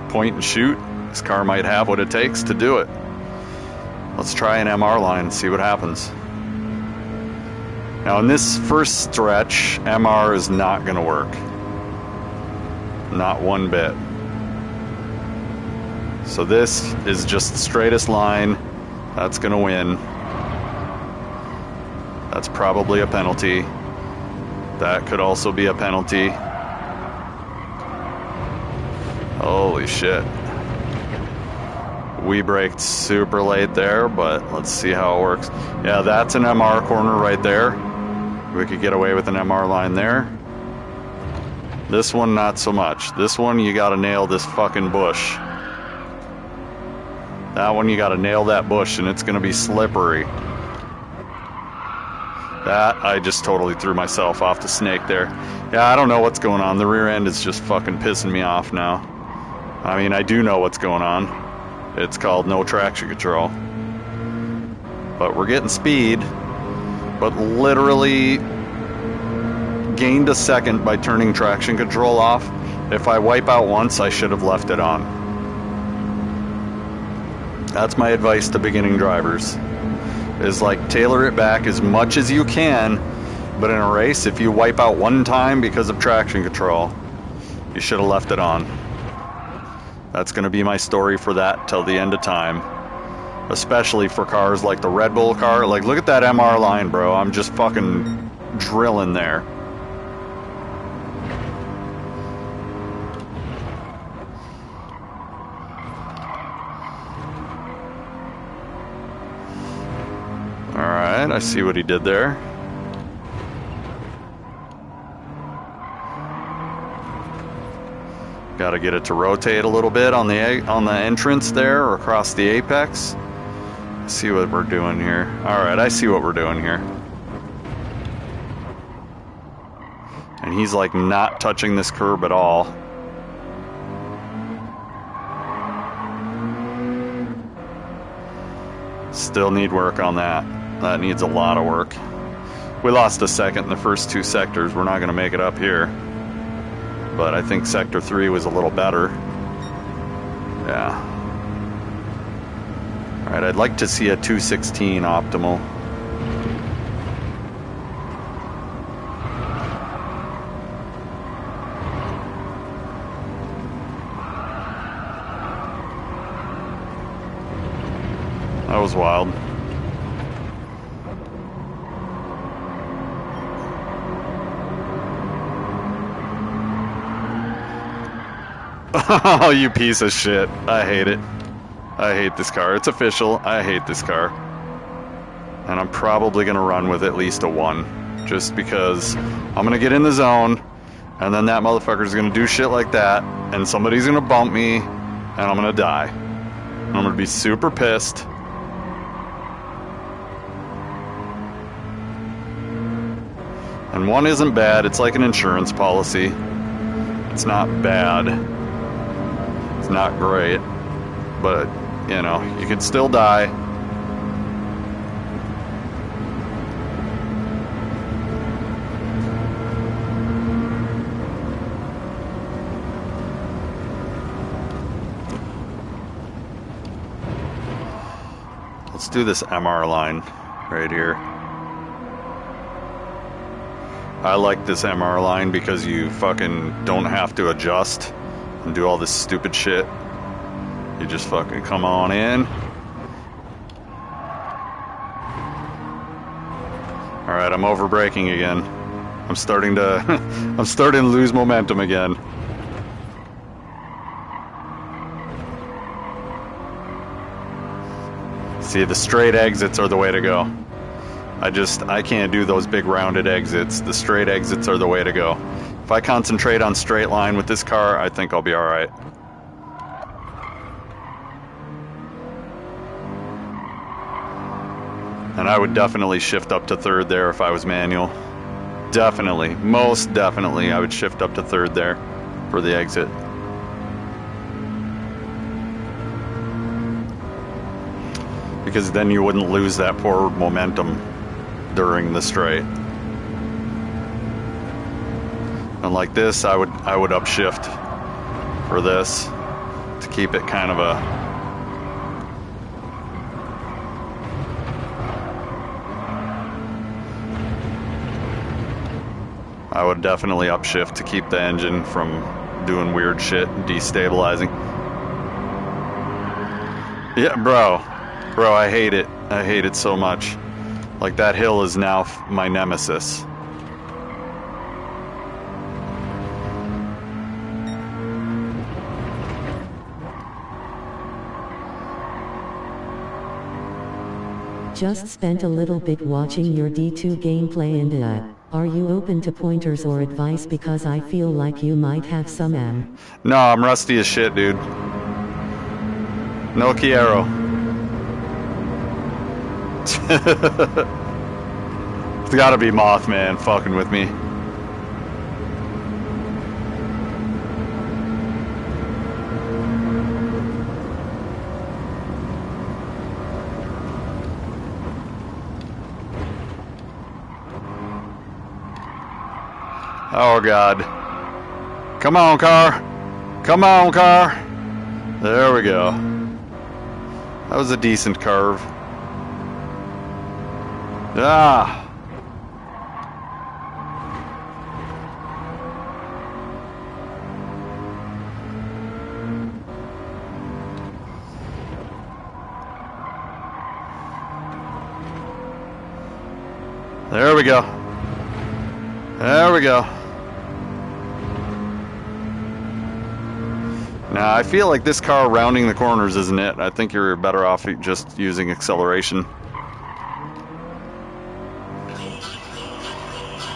point and shoot. This car might have what it takes to do it. Let's try an MR line and see what happens. Now in this first stretch, MR is not gonna work. Not one bit. So this is just the straightest line. That's gonna win. That's probably a penalty. That could also be a penalty. Holy shit. We braked super late there, but let's see how it works. Yeah, that's an MR corner right there. We could get away with an MR line there. This one, not so much. This one, you gotta nail this fucking bush. That one, you gotta nail that bush, and it's gonna be slippery. That, I just totally threw myself off the snake there. Yeah, I don't know what's going on. The rear end is just fucking pissing me off now. I mean, I do know what's going on. It's called no traction control. But we're getting speed, but literally gained a second by turning traction control off. If I wipe out once, I should have left it on. That's my advice to beginning drivers. Is like tailor it back as much as you can, but in a race, if you wipe out one time because of traction control, you should have left it on. That's going to be my story for that till the end of time, especially for cars like the Red Bull car. Like, look at that MR line, bro. I'm just fucking drilling there. Alright, I see what he did there. Got to get it to rotate a little bit on the entrance there, or across the apex. See what we're doing here. Alright, I see what we're doing here. And he's like not touching this curb at all. Still need work on that. That needs a lot of work. We lost a second in the first two sectors. We're not going to make it up here. But I think Sector 3 was a little better. Yeah. Alright, I'd like to see a 216 optimal. That was wild. Oh, you piece of shit. I hate it. I hate this car. It's official. I hate this car. And I'm probably going to run with at least a 1. Just because I'm going to get in the zone, and then that motherfucker's going to do shit like that, and somebody's going to bump me, and I'm going to die. And I'm going to be super pissed. And 1 isn't bad. It's like an insurance policy. It's not bad. It's not great. But, you know, you can still die. do this MR line right here. I like this MR line because you fucking don't have to adjust and do all this stupid shit. You just fucking come on in. Alright, I'm over braking again. I'm starting to I'm starting to lose momentum again. See, the straight exits are the way to go. I can't do those big rounded exits. The straight exits are the way to go. If I concentrate on straight line with this car, I think I'll be alright. And I would definitely shift up to third there if I was manual. Definitely, most definitely, I would shift up to third there for the exit. Because then you wouldn't lose that forward momentum during the straight. And like this, I would upshift for this to keep it kind of a I would definitely upshift to keep the engine from doing weird shit, destabilizing. Yeah, bro, I hate it. I hate it so much. Like, that hill is now my nemesis. Just spent a little bit watching your D2 gameplay and are you open to pointers or advice, because I feel like you might have some. No, I'm rusty as shit, dude. No quiero. It's gotta be Mothman fucking with me. Oh God. Come on, car. Come on, car. There we go. That was a decent curve. Ah. There we go. There we go. Now, I feel like this car rounding the corners isn't it. I think you're better off just using acceleration.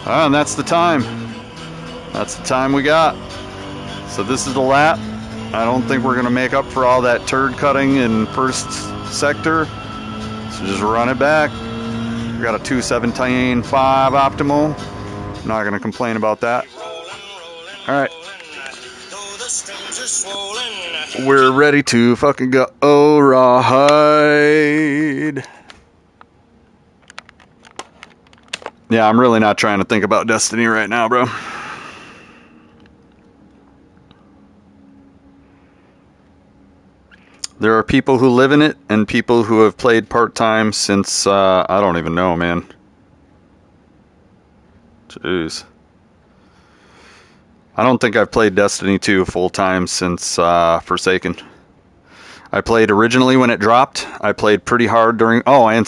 Ah, and that's the time. That's the time we got. So this is the lap. I don't think we're going to make up for all that turd cutting in first sector. So just run it back. We got a 2:17.5 optimal. Not going to complain about that. All right. We're ready to fucking go. Oh, rawhide. Yeah, I'm really not trying to think about Destiny right now, bro. There are people who live in it and people who have played part-time since, I don't even know, man. Jeez. I don't think I've played Destiny 2 full-time since Forsaken. I played originally when it dropped. I played pretty hard during... Oh, and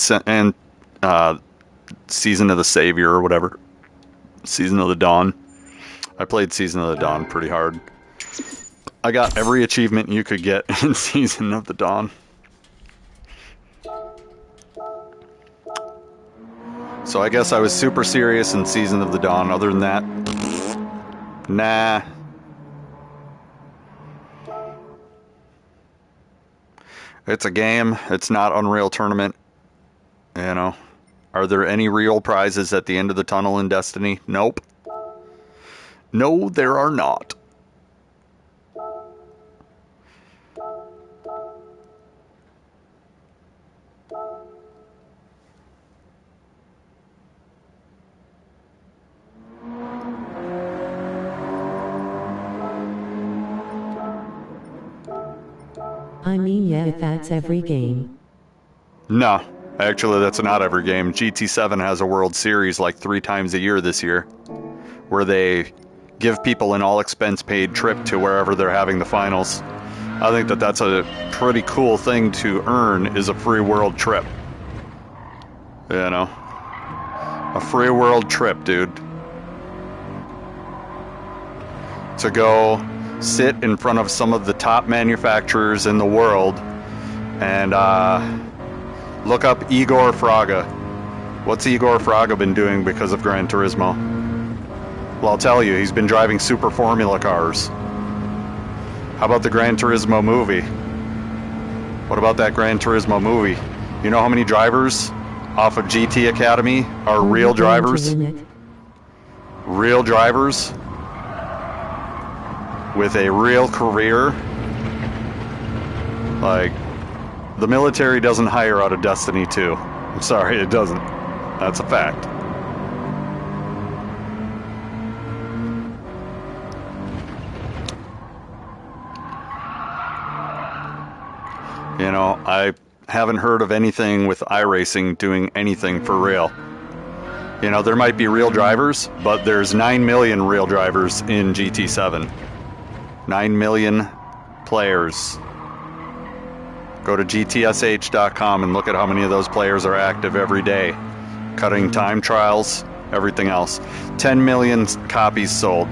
Season of the Savior or whatever. Season of the Dawn. I played Season of the Dawn pretty hard. I got every achievement you could get in Season of the Dawn. So I guess I was super serious in Season of the Dawn. Other than that, nah. It's a game. It's not Unreal Tournament. You know. Are there any real prizes at the end of the tunnel in Destiny? Nope. No, there are not. I mean, yeah, if that's every game. No. Actually, that's not every game. GT7 has a World Series like 3 times a year this year, where they give people an all-expense-paid trip to wherever they're having the finals. I think that that's a pretty cool thing to earn, is a free world trip. You know? A free world trip, dude. To go sit in front of some of the top manufacturers in the world and look up Igor Fraga. What's Igor Fraga been doing because of Gran Turismo? Well, I'll tell you, he's been driving super formula cars. How about the Gran Turismo movie? What about that Gran Turismo movie? You know how many drivers off of GT Academy are real drivers? Real drivers with a real career. Like, the military doesn't hire out of Destiny 2. I'm sorry, it doesn't. That's a fact. You know, I haven't heard of anything with iRacing doing anything for real. You know, there might be real drivers, but there's 9 million real drivers in GT7. 9 million players. Go to gtsh.com and look at how many of those players are active every day. Cutting time trials, everything else. 10 million copies sold.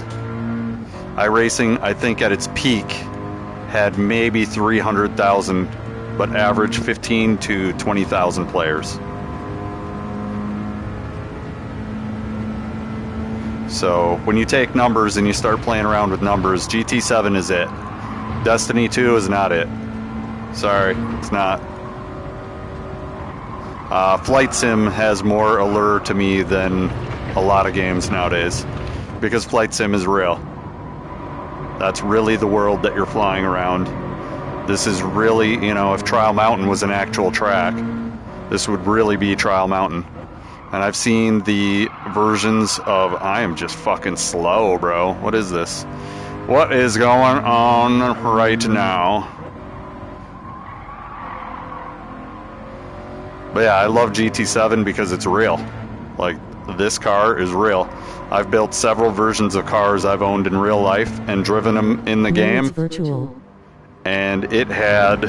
iRacing, I think at its peak, had maybe 300,000, but average 15 to 20,000 players. So when you take numbers and you start playing around with numbers, GT7 is it. Destiny 2 is not it. Sorry, it's not. Flight Sim has more allure to me than a lot of games nowadays, because Flight Sim is real. That's really the world that you're flying around. This is really, you know, if Trial Mountain was an actual track, this would really be Trial Mountain. And I've seen the versions of... I am just fucking slow, bro. What is this? What is going on right now? But yeah, I love GT7 because it's real. Like, this car is real. I've built several versions of cars I've owned in real life and driven them in the game. It's virtual. And it had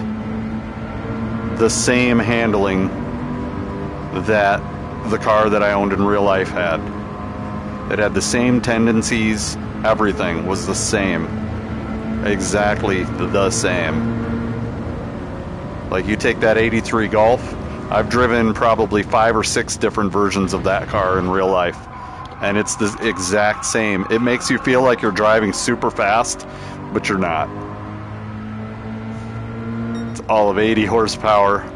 the same handling that the car that I owned in real life had. It had the same tendencies. Everything was the same. Exactly the same. Like, you take that 83 Golf, I've driven probably 5 or 6 different versions of that car in real life, and it's the exact same. It makes you feel like you're driving super fast, but you're not. It's all of 80 horsepower,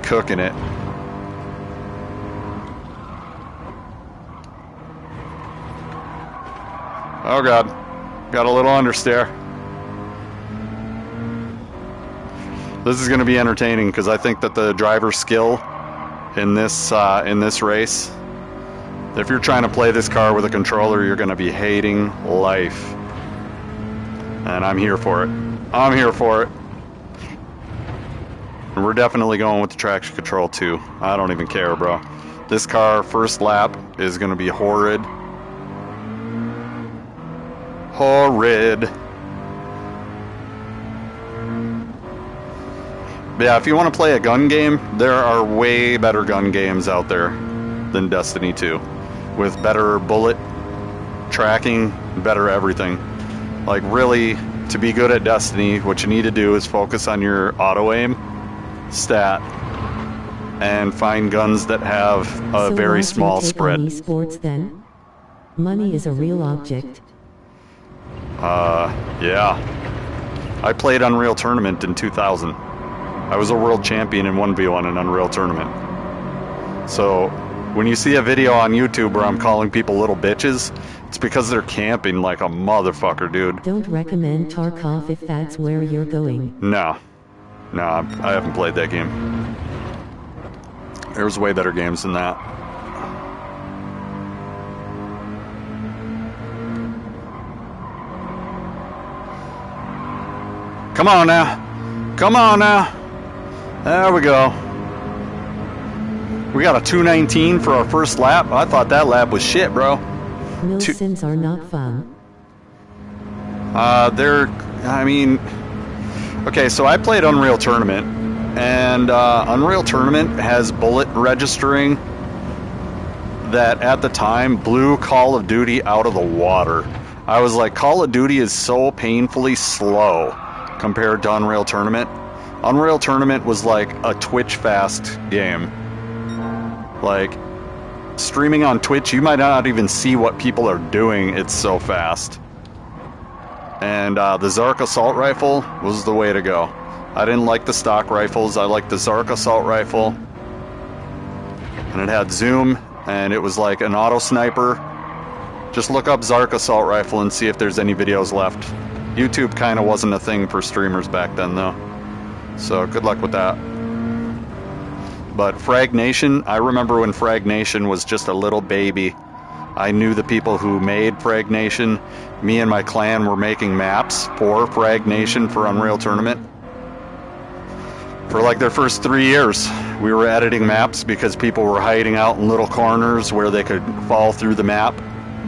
cooking it. Oh god, got a little understeer. This is going to be entertaining because I think that the driver skill in this race, if you're trying to play this car with a controller, you're going to be hating life. And I'm here for it. I'm here for it. And we're definitely going with the traction control too. I don't even care, bro. This car, first lap, is going to be horrid. Horrid. Yeah, if you want to play a gun game, there are way better gun games out there than Destiny 2. With better bullet tracking, better everything. Like, really, to be good at Destiny, what you need to do is focus on your auto-aim stat and find guns that have a very small spread. Esports then? Money is a real object. Yeah. I played Unreal Tournament in 2000. I was a world champion in 1v1 in Unreal Tournament. So, when you see a video on YouTube where I'm calling people little bitches, it's because they're camping like a motherfucker, dude. Don't recommend Tarkov if that's where you're going. No. No, I haven't played that game. There's way better games than that. Come on now. Come on now. There we go. We got a 219 for our first lap. I thought that lap was shit, bro. No sims are not fun. Okay, so I played Unreal Tournament, and Unreal Tournament has bullet registering that at the time blew Call of Duty out of the water. I was like, Call of Duty is so painfully slow compared to Unreal Tournament. Unreal Tournament was like a Twitch fast game. Like, streaming on Twitch, you might not even see what people are doing, it's so fast. And the Zark Assault Rifle was the way to go. I didn't like the stock rifles, I liked the Zark Assault Rifle. And it had zoom, and it was like an auto sniper. Just look up Zark Assault Rifle and see if there's any videos left. YouTube kind of wasn't a thing for streamers back then, though. So good luck with that. But Frag Nation, I remember when Frag Nation was just a little baby. I knew the people who made Frag Nation. Me and my clan were making maps for Frag Nation for Unreal Tournament. For like their first 3 years, we were editing maps because people were hiding out in little corners where they could fall through the map,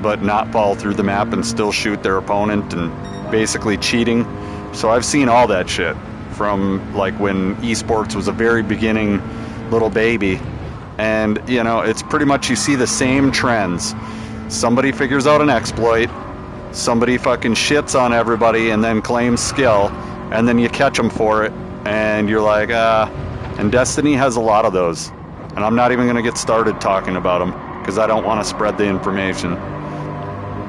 but not fall through the map and still shoot their opponent and basically cheating. So I've seen all that shit from like when esports was a very beginning little baby. And, you know, it's pretty much you see the same trends. Somebody figures out an exploit, somebody fucking shits on everybody and then claims skill, and then you catch them for it, and you're like, and Destiny has a lot of those. And I'm not even going to get started talking about them, because I don't want to spread the information.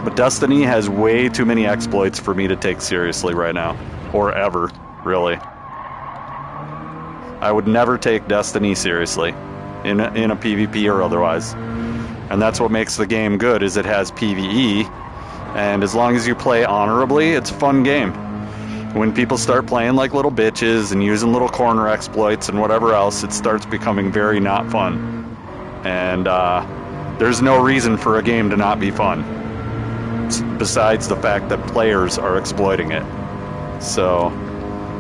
But Destiny has way too many exploits for me to take seriously right now. Or ever, really. I would never take Destiny seriously. In a PvP or otherwise. And that's what makes the game good, is it has PvE, and as long as you play honorably, it's a fun game. When people start playing like little bitches and using little corner exploits and whatever else, it starts becoming very not fun. And there's no reason for a game to not be fun, besides the fact that players are exploiting it. So,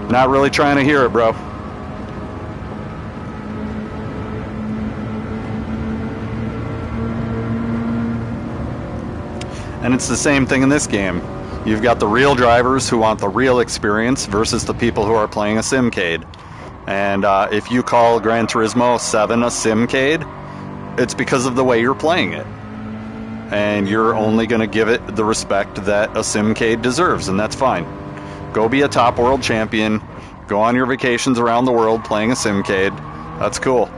not really trying to hear it, bro. And it's the same thing in this game. You've got the real drivers who want the real experience versus the people who are playing a simcade. And if you call Gran Turismo 7 a simcade, it's because of the way you're playing it. And you're only going to give it the respect that a simcade deserves, and that's fine. Go be a top world champion. Go on your vacations around the world playing a simcade. That's cool.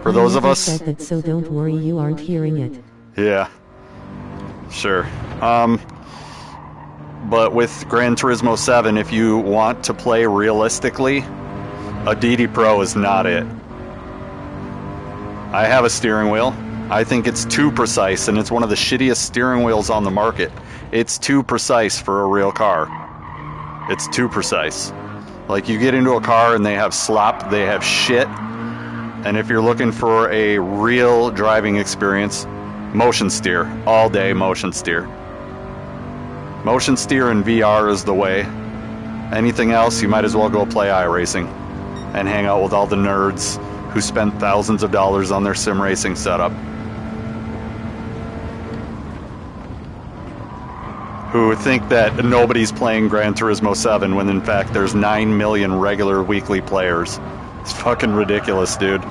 For those of us... said that, so don't worry, you aren't hearing it. Yeah. Sure. But with Gran Turismo 7, if you want to play realistically, a DD Pro is not it. I have a steering wheel. I think it's too precise, and it's one of the shittiest steering wheels on the market. It's too precise for a real car. It's too precise. Like, you get into a car and they have slop, they have shit, and if you're looking for a real driving experience, motion steer. All day motion steer. Motion steer in VR is the way. Anything else, you might as well go play iRacing and hang out with all the nerds who spent thousands of dollars on their sim racing setup. Who think that nobody's playing Gran Turismo 7 when in fact there's 9 million regular weekly players. It's fucking ridiculous, dude.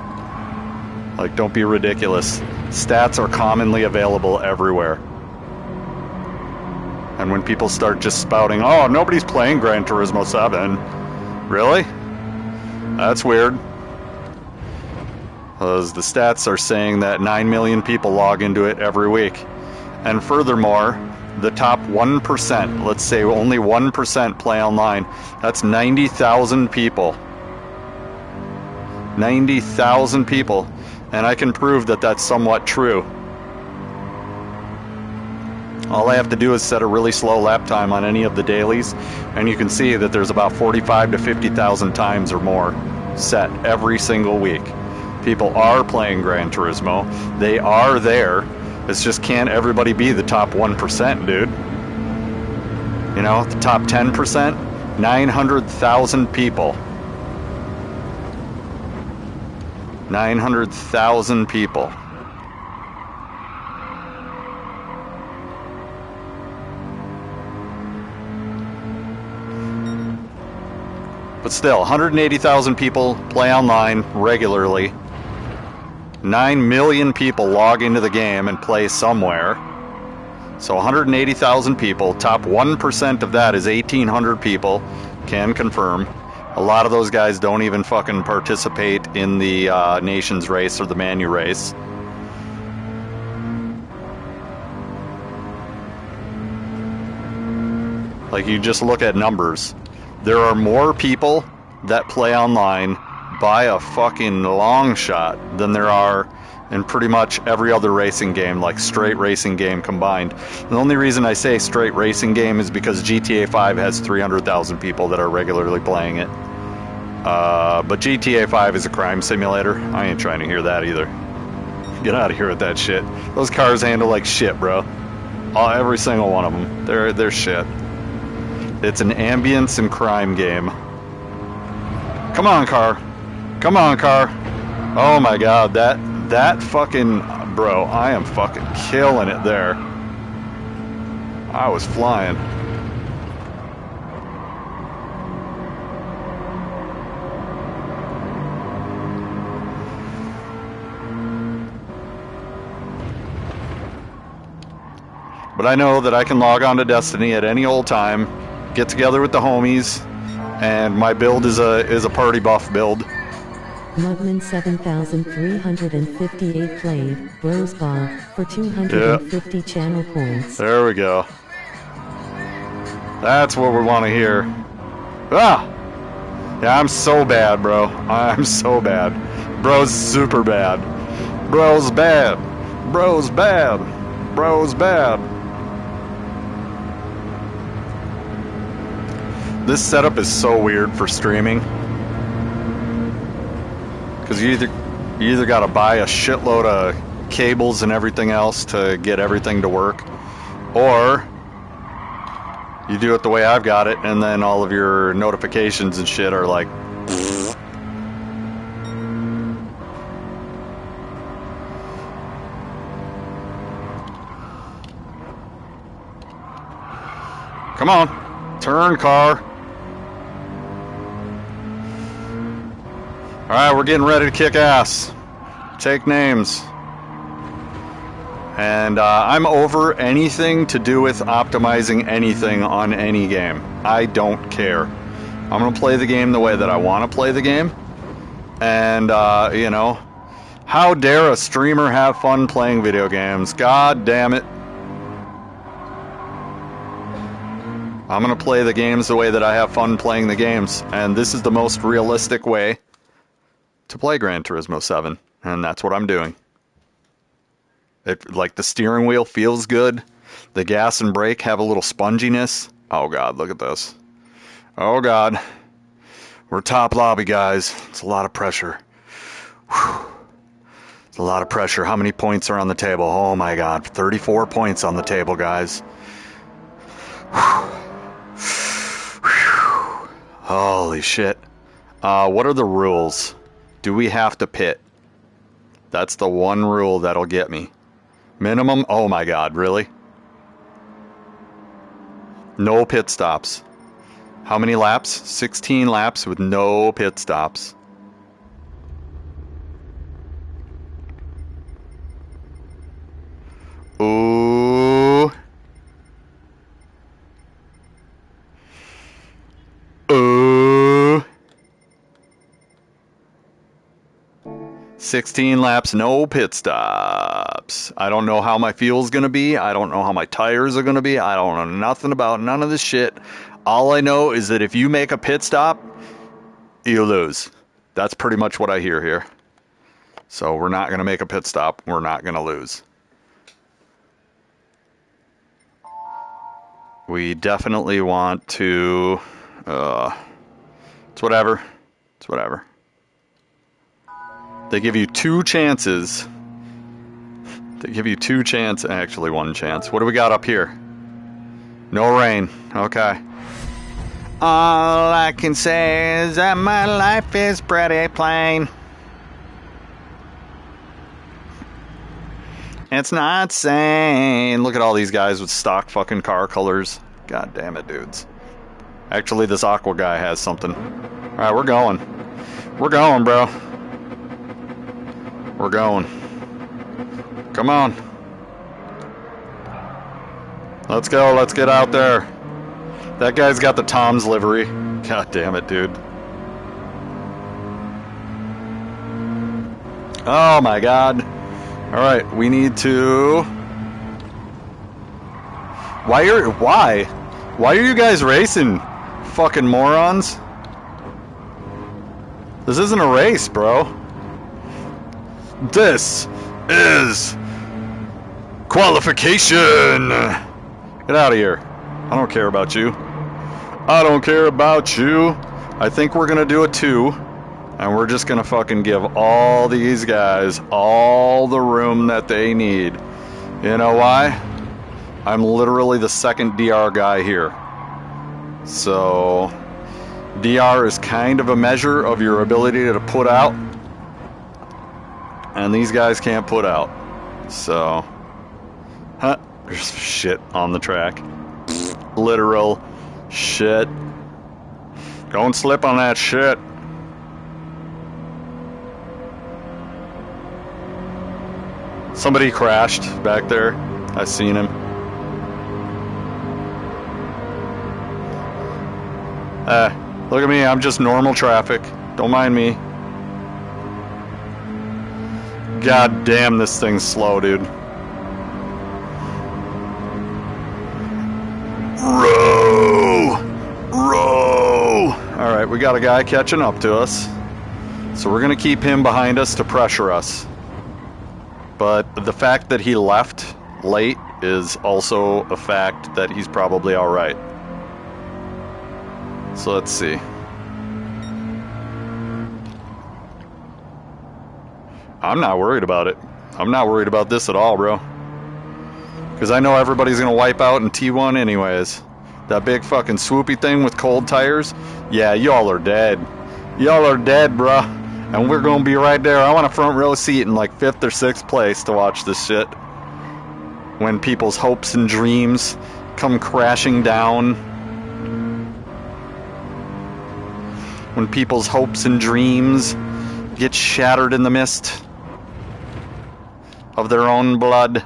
Like, don't be ridiculous. Stats are commonly available everywhere. And when people start just spouting, oh, nobody's playing Gran Turismo 7. Really? That's weird. Because the stats are saying that 9 million people log into it every week. And furthermore, the top 1%, let's say only 1% play online, that's 90,000 people. 90,000 people. And I can prove that that's somewhat true. All I have to do is set a really slow lap time on any of the dailies, and you can see that there's about 45 to 50,000 times or more set every single week. People are playing Gran Turismo. They are there. It's just, can't everybody be the top 1%, dude? You know, the top 10%? 900,000 people. 900,000 people. But still, 180,000 people play online regularly. 9 million people log into the game and play somewhere. So 180,000 people, top 1% of that is 1,800 people, can confirm. A lot of those guys don't even fucking participate in the Nations race or the Manu race. Like, you just look at numbers. There are more people that play online by a fucking long shot than there are in pretty much every other racing game, like straight racing game combined. The only reason I say straight racing game is because GTA 5 has 300,000 people that are regularly playing it. But GTA 5 is a crime simulator. I ain't trying to hear that either. Get out of here with that shit. Those cars handle like shit, bro. Every single one of them. They're shit. It's an ambience and crime game. Come on, car. Come on, car. Oh my god, that fucking... Bro, I am fucking killing it there. I was flying. But I know that I can log on to Destiny at any old time, get together with the homies, and my build is a party buff build. Mudman 7,358 played, Bros Bar, for 250 channel points. There we go. That's what we want to hear. Ah! Yeah, I'm so bad, bro. I'm so bad. Bro's super bad. Bro's bad. Bro's bad. Bro's bad. This setup is so weird for streaming. Because you either got to buy a shitload of cables and everything else to get everything to work, or you do it the way I've got it, and then all of your notifications and shit are like... Come on, turn, car. Alright, we're getting ready to kick ass. Take names. And I'm over anything to do with optimizing anything on any game. I don't care. I'm going to play the game the way that I want to play the game. And, you know, how dare a streamer have fun playing video games? God damn it. I'm going to play the games the way that I have fun playing the games. And this is the most realistic way to play Gran Turismo 7, and that's what I'm doing. Like, the steering wheel feels good. The gas and brake have a little sponginess. Oh god, look at this. Oh god. We're top lobby, guys. It's a lot of pressure. Whew. It's a lot of pressure. How many points are on the table? Oh my god, 34 points on the table, guys. Whew. Whew. Holy shit. What are the rules? Do we have to pit? That's the one rule that'll get me. Minimum? Oh my god, really? No pit stops. How many laps? 16 laps with no pit stops. Ooh. Ooh. 16 laps, no pit stops. I don't know how my fuel's gonna be. I don't know how my tires are gonna be. I don't know nothing about none of this shit. All I know is that if you make a pit stop, you lose. That's pretty much what I hear here. So we're not gonna make a pit stop. We're not gonna lose. We definitely want to... it's whatever. It's whatever. They give you two chances. They give you two chances. Actually, one chance. What do we got up here? No rain. Okay. All I can say is that my life is pretty plain. It's not sane. Look at all these guys with stock fucking car colors. God damn it, dudes. Actually, this Aqua guy has something. Alright, we're going. We're going, bro. We're going. Come on. Let's go. Let's get out there. That guy's got the Tom's livery. God damn it, dude. Oh my god. Alright, we need to... Why are you guys racing? Fucking morons. This isn't a race, bro. This is qualification. Get out of here. I don't care about you. I don't care about you. I think we're gonna do a 2, and we're just gonna fucking give all these guys all the room that they need. You know why? I'm literally the second DR guy here. So, DR is kind of a measure of your ability to put out, and these guys can't put out. So, there's shit on the track. Literal shit. Don't slip on that shit. Somebody crashed back there. I seen him. Look at me. I'm just normal traffic. Don't mind me. God damn, this thing's slow, dude. Row! Row! Alright, we got a guy catching up to us. So we're going to keep him behind us to pressure us. But the fact that he left late is also a fact that he's probably alright. So let's see. I'm not worried about it. I'm not worried about this at all, bro. Because I know everybody's going to wipe out in T1 anyways. That big fucking swoopy thing with cold tires, yeah, y'all are dead. Y'all are dead, bruh. And we're going to be right there. I want a front row seat in like 5th or 6th place to watch this shit. When people's hopes and dreams come crashing down. When people's hopes and dreams get shattered in the mist of their own blood.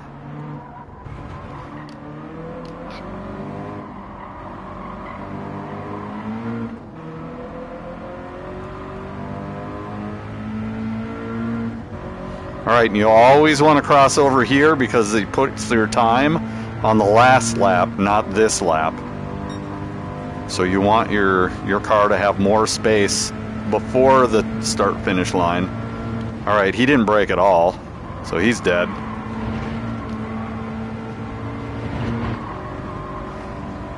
Alright, and you always want to cross over here because it puts your time on the last lap, not this lap. So you want your car to have more space before the start-finish line. Alright, he didn't brake at all, so he's dead.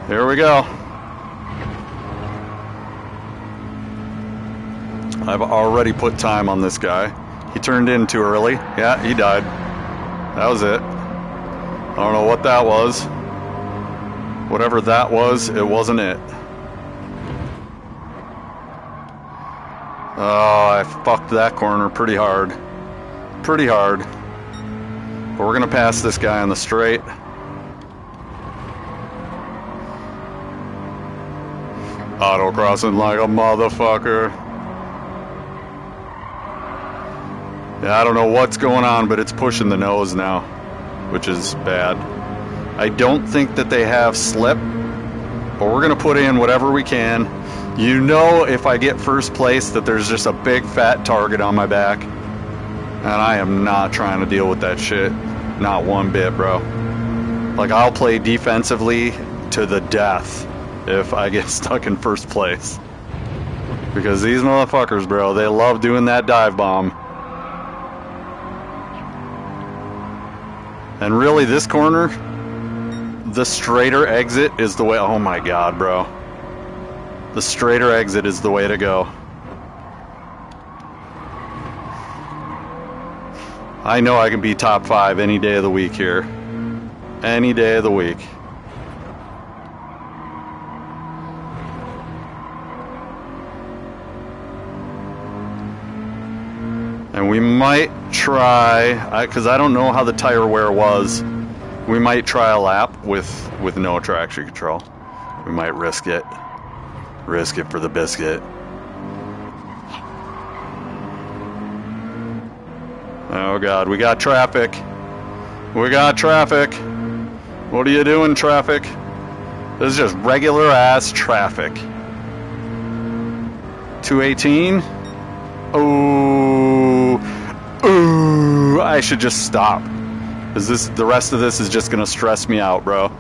Here we go. I've already put time on this guy. He turned in too early. Yeah, he died. That was it. I don't know what that was. Whatever that was, it wasn't it. Oh, I fucked that corner pretty hard. Pretty hard. But we're gonna pass this guy on the straight. Auto crossing like a motherfucker. Yeah, I don't know what's going on, but it's pushing the nose now, which is bad. I don't think that they have slip, but we're gonna put in whatever we can. You know, if I get first place, that there's just a big fat target on my back, and I am not trying to deal with that shit. Not one bit, bro. Like, I'll play defensively to the death if I get stuck in first place. Because these motherfuckers, bro, they love doing that dive bomb. And really, this corner, the straighter exit is the way. Oh my god, bro. The straighter exit is the way to go. I know I can be top 5 any day of the week here. Any day of the week. And And we might try, because I don't know how the tire wear was, we might try a lap with no traction control. We might risk it. Risk it for the biscuit. Oh God, we got traffic. We got traffic. What are you doing, traffic? This is just regular ass traffic. 218. Oh, ooh! I should just stop. Cause the rest of this is just gonna stress me out, bro.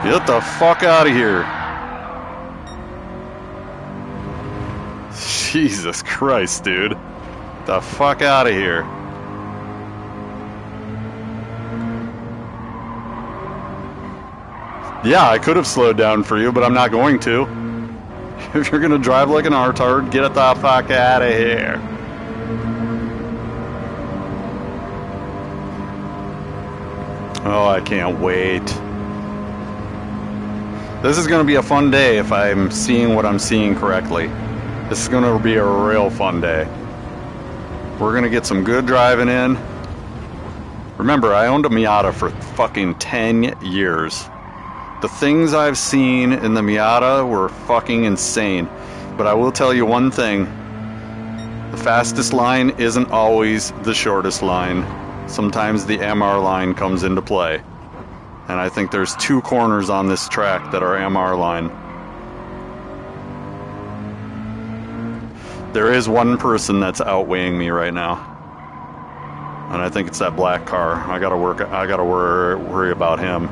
Get the fuck out of here. Jesus Christ, dude. The fuck out of here. Yeah, I could have slowed down for you, but I'm not going to. If you're gonna drive like an retard, get the fuck out of here. Oh, I can't wait. This is going to be a fun day if I'm seeing what I'm seeing correctly. This is going to be a real fun day. We're going to get some good driving in. Remember, I owned a Miata for fucking 10 years. The things I've seen in the Miata were fucking insane. But I will tell you one thing. The fastest line isn't always the shortest line. Sometimes the MR line comes into play. And I think there's 2 corners on this track that are MR line. There is one person that's outweighing me right now. And I think it's that black car. I gotta worry about him.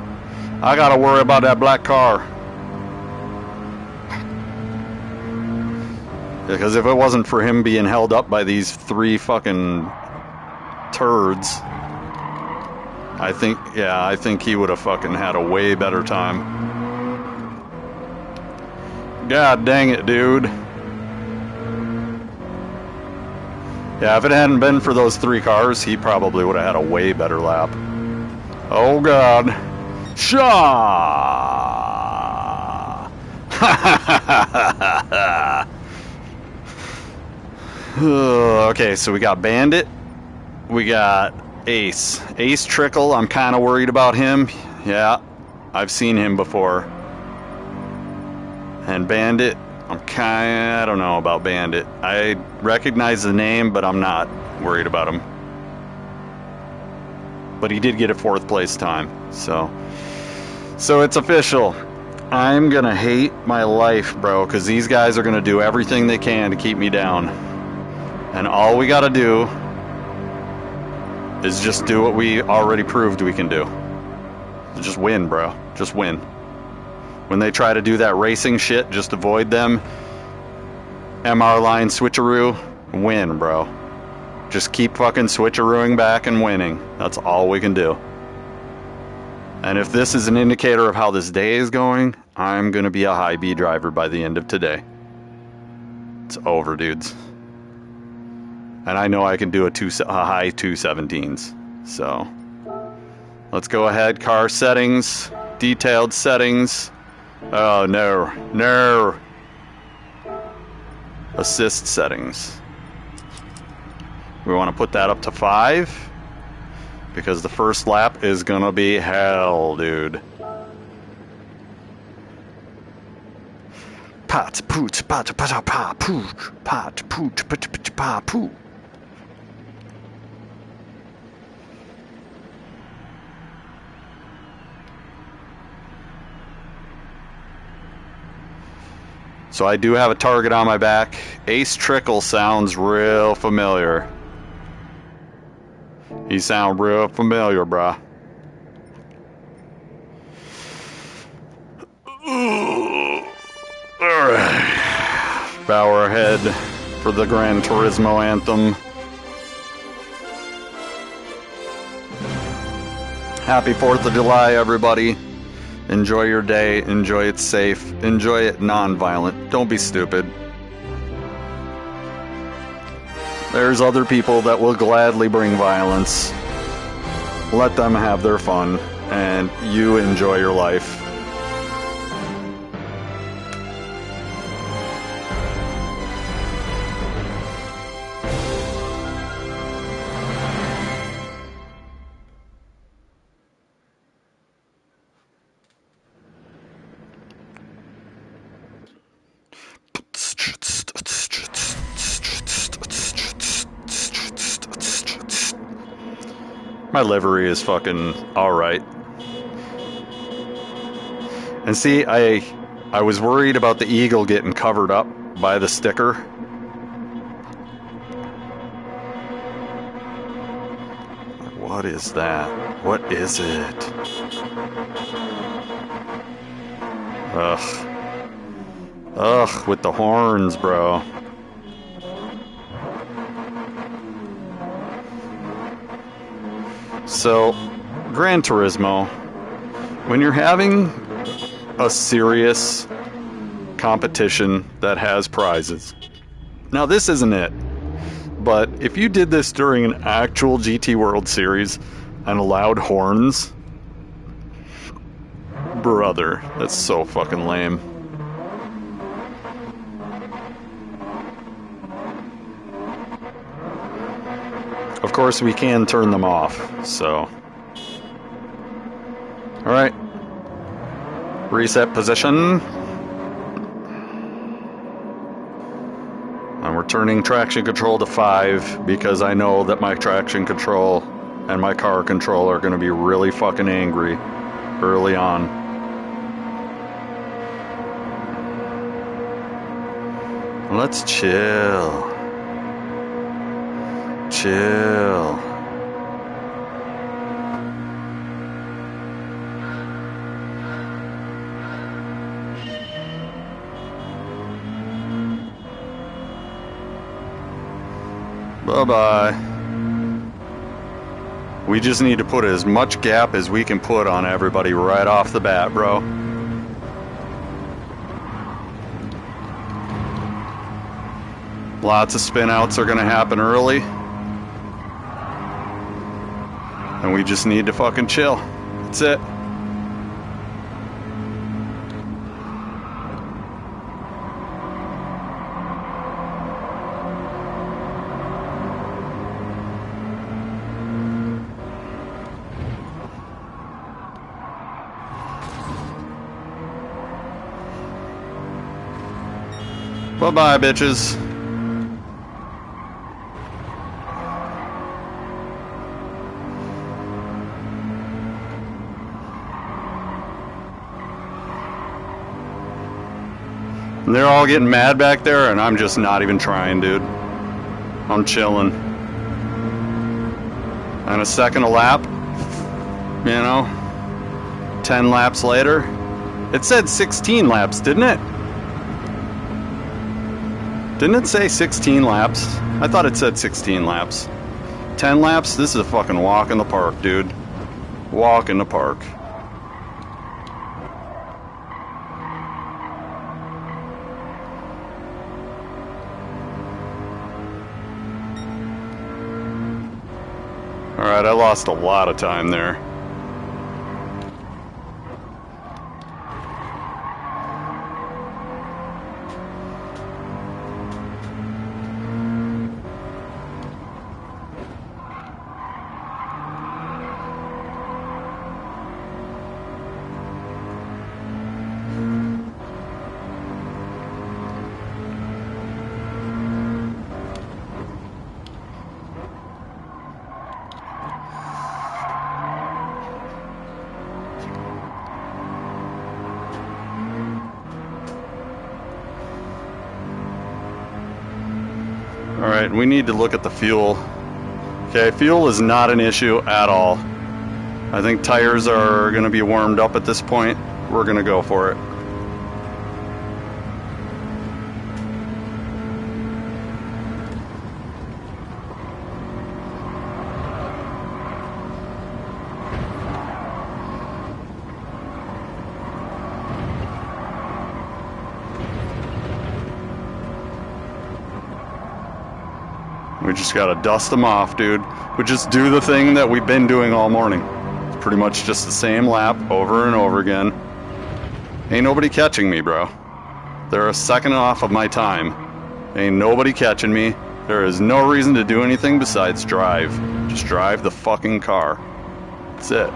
I gotta worry about that black car. Because if it wasn't for him being held up by these 3 fucking turds, I think he would have fucking had a way better time. God dang it, dude. Yeah, if it hadn't been for those 3 cars, he probably would have had a way better lap. Oh God. Shaw! Okay, so we got Bandit. We got Ace. Ace Trickle, I'm kind of worried about him. Yeah, I've seen him before. And Bandit, I don't know about Bandit. I recognize the name, but I'm not worried about him. But he did get a 4th place time, so it's official. I'm gonna hate my life, bro, because these guys are gonna do everything they can to keep me down. And all we gotta do is just do what we already proved we can do. Just win, bro. Just win. When they try to do that racing shit, just avoid them. MR line switcheroo, win, bro. Just keep fucking switcherooing back and winning. That's all we can do. And if this is an indicator of how this day is going, I'm gonna be a high B driver by the end of today. It's over, dudes. And I know I can do a high 217s. So let's go ahead. Car settings, detailed settings. Oh no, no. Assist settings. We want to put that up to 5 because the first lap is gonna be hell, dude. Pat pooch pat pat pa pooch pat pooch pat pa poo. So I do have a target on my back. Ace Trickle sounds real familiar. He sound real familiar, brah. Alright. Bow our head for the Gran Turismo anthem. Happy 4th of July, everybody. Enjoy your day. Enjoy it safe. Enjoy it non-violent. Don't be stupid. There's other people that will gladly bring violence. Let them have their fun, and you enjoy your life. My livery is fucking alright. And see, I was worried about the eagle getting covered up by the sticker. What is that? What is it? Ugh. Ugh, with the horns, bro. So, Gran Turismo, when you're having a serious competition that has prizes. Now, this isn't it, but if you did this during an actual GT World Series and allowed horns, brother, that's so fucking lame. Of course, we can turn them off, so. Alright. Reset position. And we're turning traction control to 5 because I know that my traction control and my car control are going to be really fucking angry early on. Let's chill. Chill. Bye-bye. We just need to put as much gap as we can put on everybody right off the bat, bro. Lots of spin outs are gonna happen early. And we just need to fucking chill. That's it. Bye-bye, bitches. And they're all getting mad back there, and I'm just not even trying, dude. I'm chilling. And a second a lap, you know, 10 laps later. It said 16 laps, didn't it? Didn't it say 16 laps? I thought it said 16 laps. 10 laps? This is a fucking walk in the park, dude. Walk in the park. Alright, I lost a lot of time there. Alright, we need to look at the fuel. Okay, fuel is not an issue at all. I think tires are going to be warmed up at this point. We're going to go for it. We just gotta dust them off, dude. We just do the thing that we've been doing all morning. It's pretty much just the same lap over and over again. Ain't nobody catching me, bro. They're a second off of my time. Ain't nobody catching me. There is no reason to do anything besides drive. Just drive the fucking car. That's it.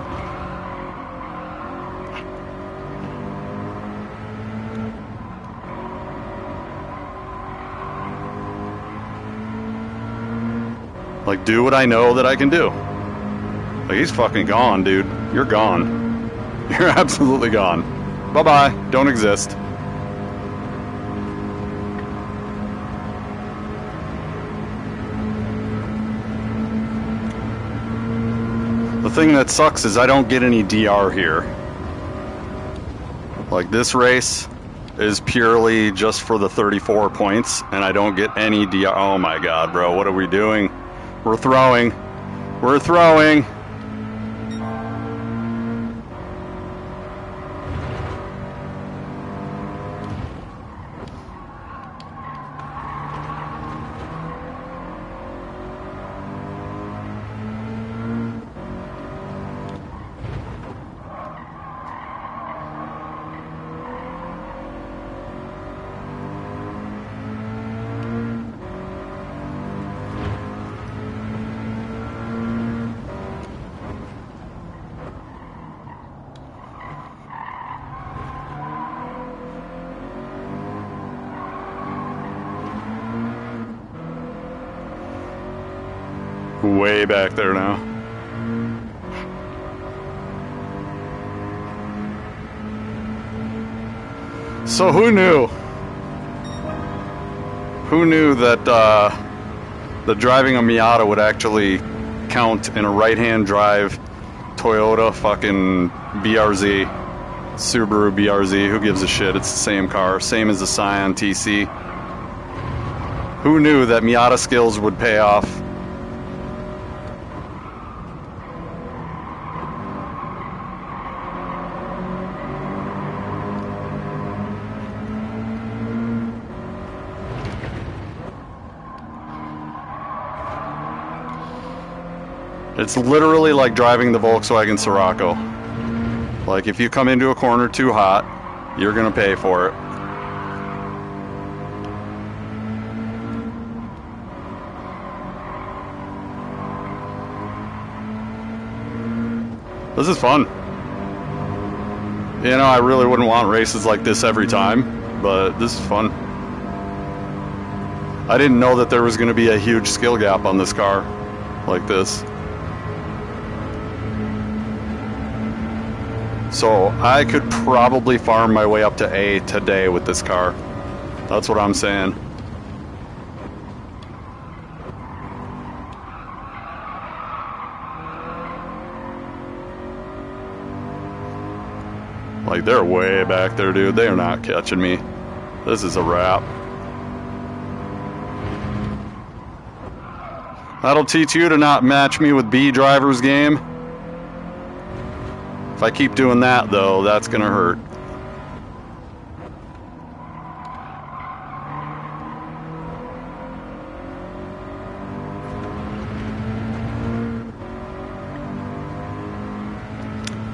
Like, do what I know that I can do. Like, he's fucking gone, dude. You're gone. You're absolutely gone. Bye-bye. Don't exist. The thing that sucks is I don't get any DR here. Like, this race is purely just for the 34 points, and I don't get any DR. Oh my god, bro, what are we doing? We're throwing. We're throwing. Way back there now. So who knew? Who knew that driving a Miata would actually count in a right-hand drive Toyota fucking BRZ, Subaru BRZ? Who gives a shit? It's the same car, same as the Scion TC. Who knew that Miata skills would pay off? It's literally like driving the Volkswagen Scirocco. Like, if you come into a corner too hot, you're gonna pay for it. This is fun. You know, I really wouldn't want races like this every time, but this is fun. I didn't know that there was gonna be a huge skill gap on this car like this. So I could probably farm my way up to A today with this car. That's what I'm saying. Like, they're way back there, dude. They are not catching me. This is a wrap. That'll teach you to not match me with B drivers game. If I keep doing that, though, that's gonna hurt.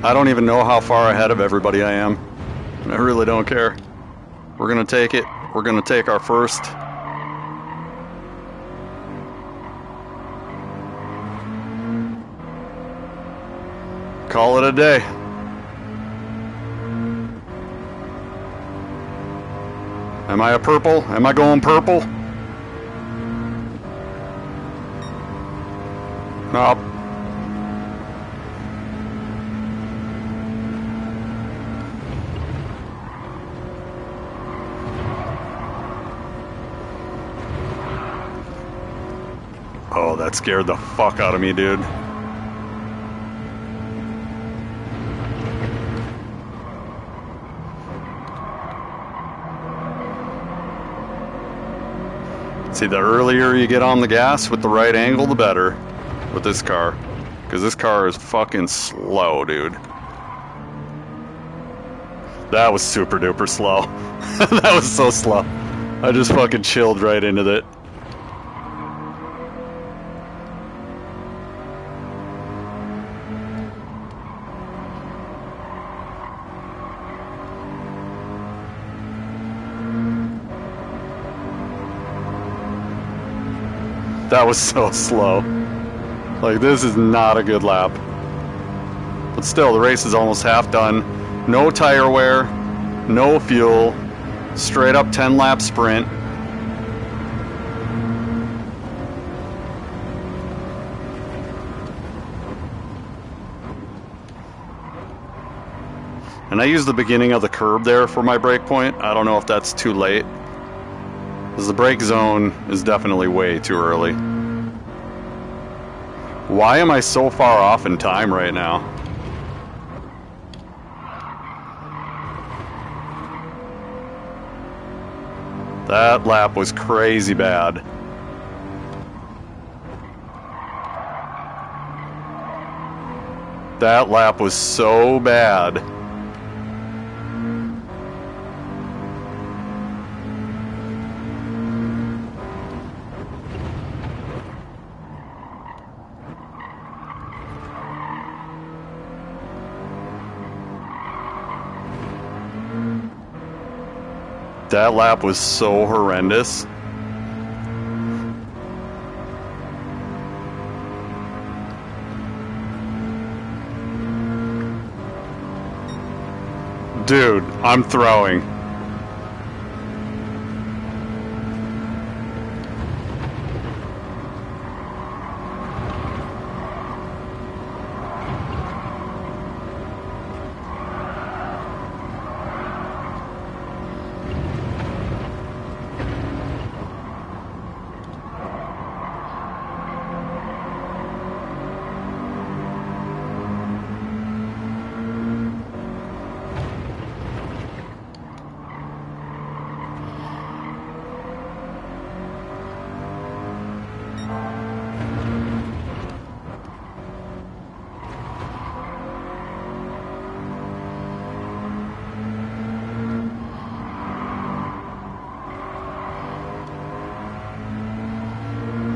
I don't even know how far ahead of everybody I am. I really don't care. We're gonna take it. We're gonna take our first. Call it a day. Am I a purple? Am I going purple? Nope. Oh, that scared the fuck out of me, dude. See, the earlier you get on the gas with the right angle, the better with this car. Because this car is fucking slow, dude. That was super duper slow. That was so slow. I just fucking chilled right into it. That was so slow. Like, this is not a good lap. But still, the race is almost half done. No tire wear, no fuel, straight up 10-lap sprint. And I used the beginning of the curb there for my brake point. I don't know if that's too late, because the brake zone is definitely way too early. Why am I so far off in time right now? That lap was crazy bad. That lap was so bad. That lap was so horrendous. Dude, I'm throwing.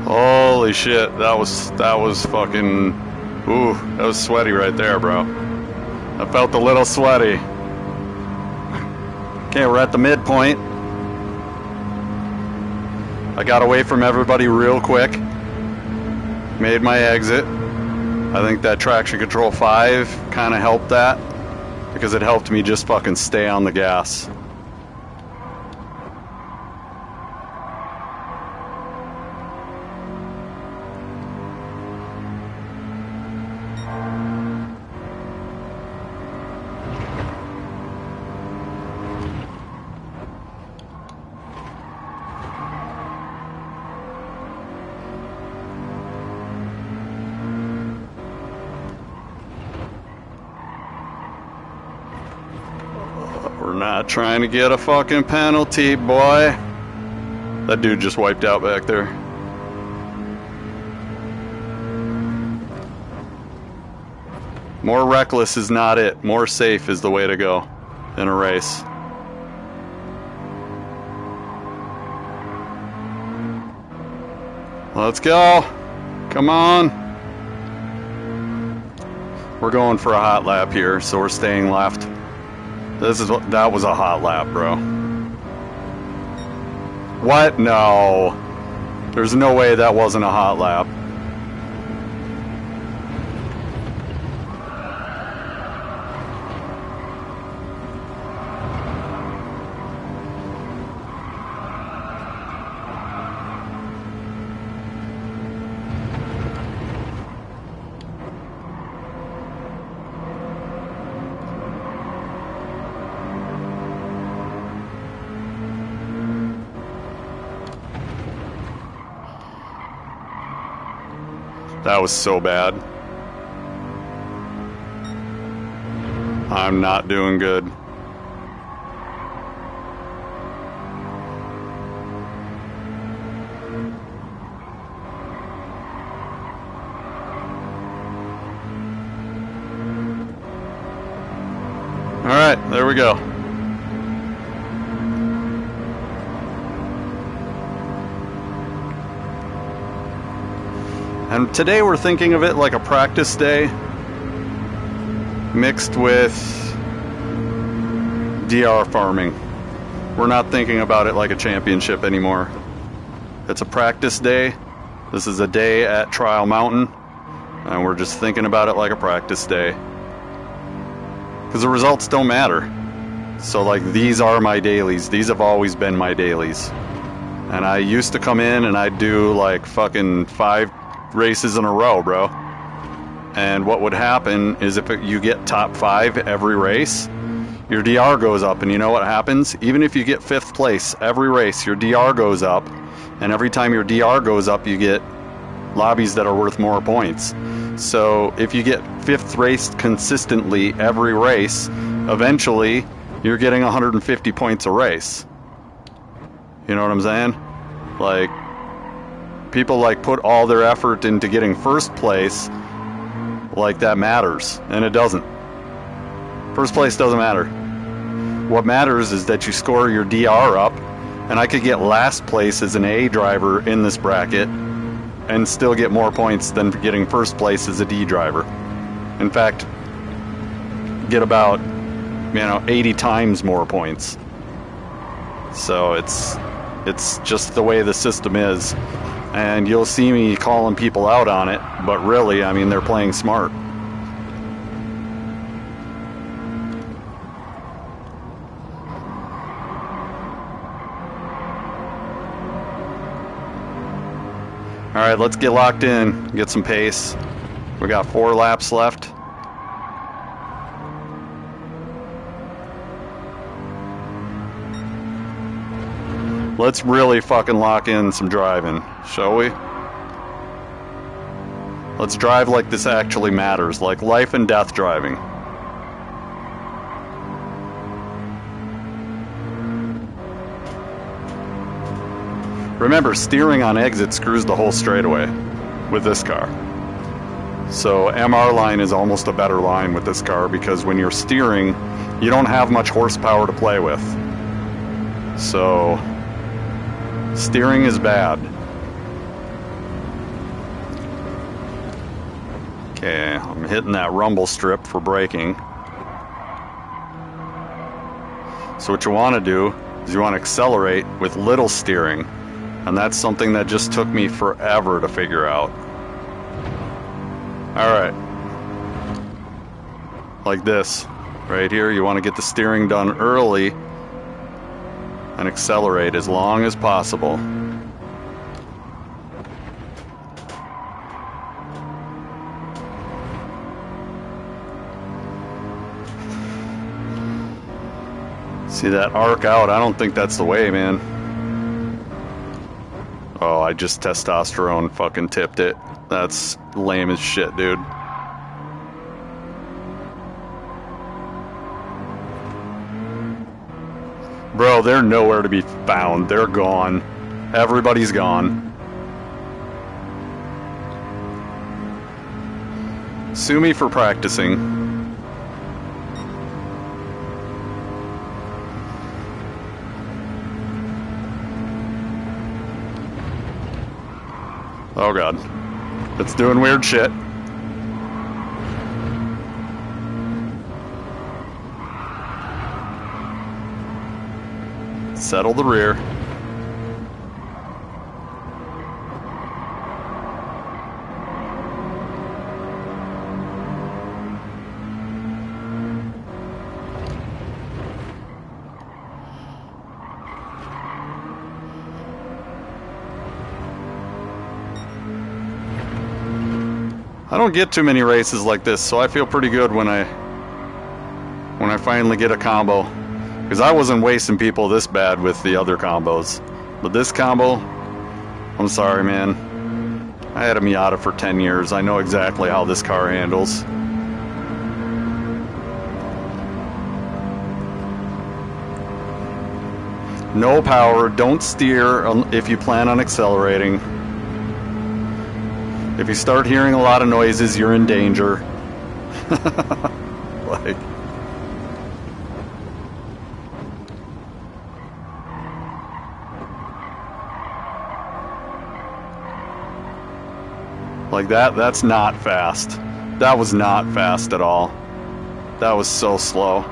Holy shit, that was fucking, ooh, that was sweaty right there, bro. I felt a little sweaty. Okay, we're at the midpoint. I got away from everybody real quick. Made my exit. I think that traction control 5 kind of helped that, because it helped me just fucking stay on the gas. We're not trying to get a fucking penalty, boy. That dude just wiped out back there. More reckless is not it. More safe is the way to go in a race. Let's go. Come on. We're going for a hot lap here, so we're staying left. That was a hot lap, bro. What? No. There's no way that wasn't a hot lap. That was so bad. I'm not doing good. All right, there we go. And today we're thinking of it like a practice day mixed with DR farming. We're not thinking about it like a championship anymore. It's a practice day This is a day at Trial Mountain, and we're just thinking about it like a practice day. Because the results don't matter. So like, these are my dailies. These have always been my dailies. And I used to come in and I'd do like fucking 5 races in a row, bro. And what would happen is if you get top 5 every race, your DR goes up. And you know what happens? Even if you get 5th place every race, your DR goes up. And every time your DR goes up, you get lobbies that are worth more points. So if you get 5th race consistently every race, eventually you're getting 150 points a race. You know what I'm saying? Like, people like put all their effort into getting 1st place, like that matters, and it doesn't. 1st place doesn't matter. What matters is that you score your DR up, and I could get last place as an A driver in this bracket and still get more points than getting 1st place as a D driver. In fact, get about 80 times more points. So it's just the way the system is, and you'll see me calling people out on it, but really, I mean, they're playing smart. All right, let's get locked in, get some pace. We got 4 laps left. Let's really fucking lock in some driving, shall we? Let's drive like this actually matters, like life and death driving. Remember, steering on exit screws the whole straightaway with this car. So MR line is almost a better line with this car because when you're steering, you don't have much horsepower to play with. So steering is bad. Okay, I'm hitting that rumble strip for braking. So what you want to do is you want to accelerate with little steering. And that's something that just took me forever to figure out. Alright. Like this. Right here, you want to get the steering done early and accelerate as long as possible. See that arc out? I don't think that's the way, man. Oh, I just testosterone fucking tipped it. That's lame as shit, dude. Bro, they're nowhere to be found. They're gone. Everybody's gone. Sue me for practicing. Oh god. It's doing weird shit. Settle the rear. I don't get too many races like this, so I feel pretty good when I finally get a combo. Because I wasn't wasting people this bad with the other combos. But this combo, I'm sorry, man. I had a Miata for 10 years. I know exactly how this car handles. No power, don't steer if you plan on accelerating. If you start hearing a lot of noises, you're in danger. Like that's not fast. That was not fast at all. That was so slow.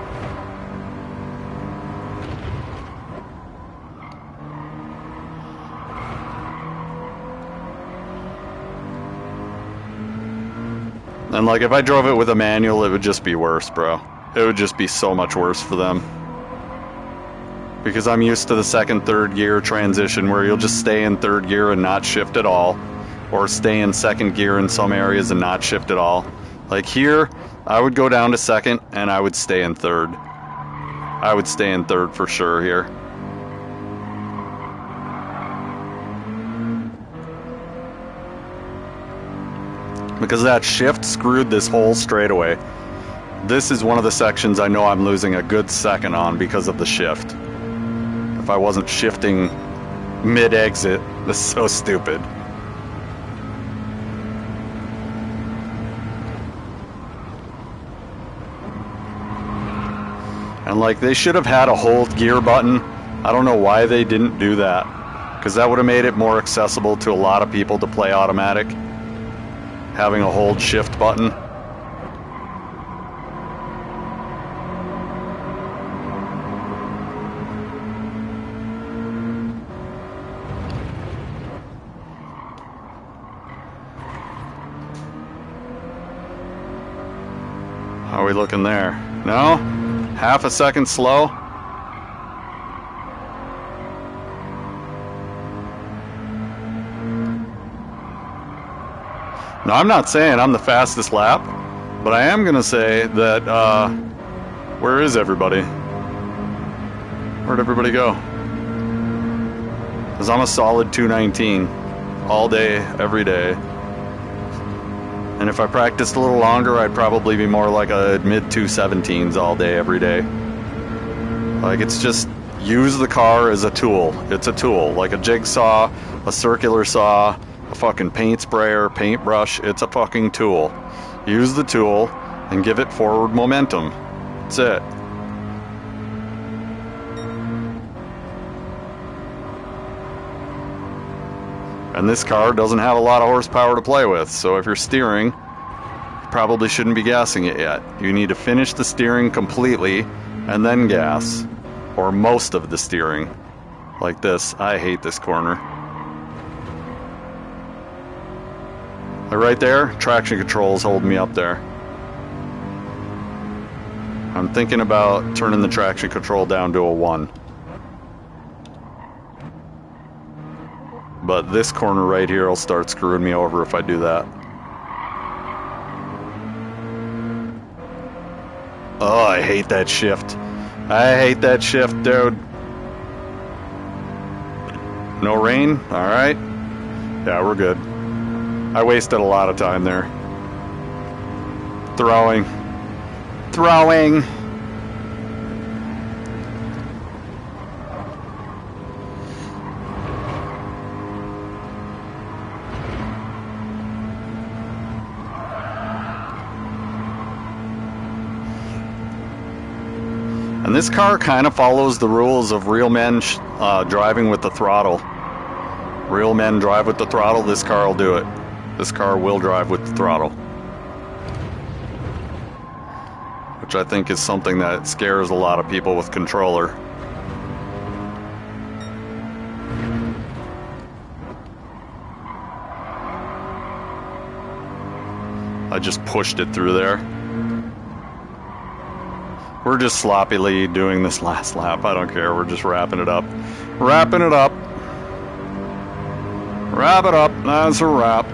And like if I drove it with a manual, it would just be worse, bro. It would just be so much worse for them. Because I'm used to the second, third gear transition where you'll just stay in third gear and not shift at all. Or stay in second gear in some areas and not shift at all. Like here, I would go down to second and I would stay in third. I would stay in third for sure here. Because that shift screwed this whole straightaway. This is one of the sections I know I'm losing a good second on because of the shift. If I wasn't shifting mid-exit, this is so stupid. And like they should have had a hold gear button. I don't know why they didn't do that. Because that would have made it more accessible to a lot of people to play automatic. Having a hold shift button. How are we looking there? No? Half a second slow? No, I'm not saying I'm the fastest lap, but I am going to say that, where is everybody? Where'd everybody go? Because I'm a solid 219 all day, every day. And if I practiced a little longer, I'd probably be more like a mid-217s all day, every day. Like, it's just, use the car as a tool. It's a tool, like a jigsaw, a circular saw, a fucking paint sprayer, paintbrush. It's a fucking tool. Use the tool and give it forward momentum. That's it. And this car doesn't have a lot of horsepower to play with, so if you're steering, you probably shouldn't be gassing it yet. You need to finish the steering completely and then gas. Or most of the steering. Like this. I hate this corner. Right there, traction control's holding me up there. I'm thinking about turning the traction control down to a 1. But this corner right here will start screwing me over if I do that. Oh, I hate that shift. I hate that shift, dude. No rain? Alright. Yeah, we're good. I wasted a lot of time there. Throwing. And this car kind of follows the rules of real men driving with the throttle. Real men drive with the throttle, this car will do it. This car will drive with the throttle. Which I think is something that scares a lot of people with controller. I just pushed it through there. We're just sloppily doing this last lap. I don't care. We're just wrapping it up. Wrapping it up. Wrap it up. That's a wrap.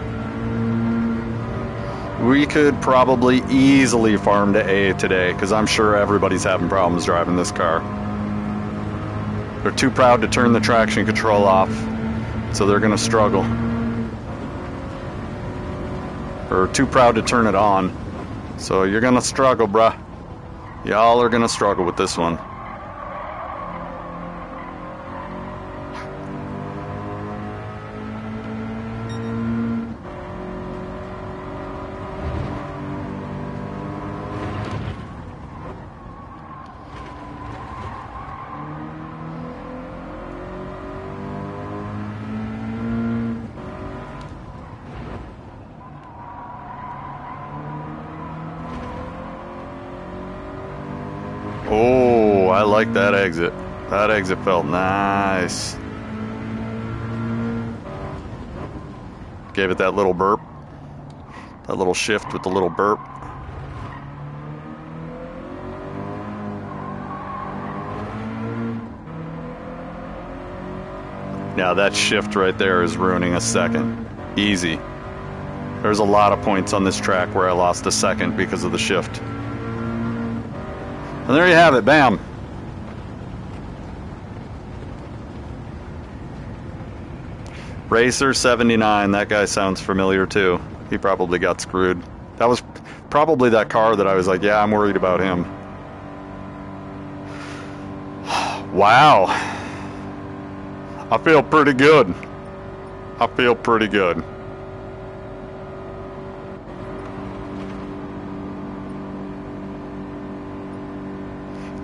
We could probably easily farm to A today, because I'm sure everybody's having problems driving this car. They're too proud to turn the traction control off, so they're going to struggle. Or too proud to turn it on, so you're going to struggle, bruh. Y'all are going to struggle with this one. Oh, I like that exit. That exit felt nice. Gave it that little burp. That little shift with the little burp. Yeah, that shift right there is ruining a second. Easy. There's a lot of points on this track where I lost a second because of the shift. And there you have it, bam. Racer 79, that guy sounds familiar too. He probably got screwed. That was probably that car that I was like, yeah, I'm worried about him. Wow. I feel pretty good. I feel pretty good.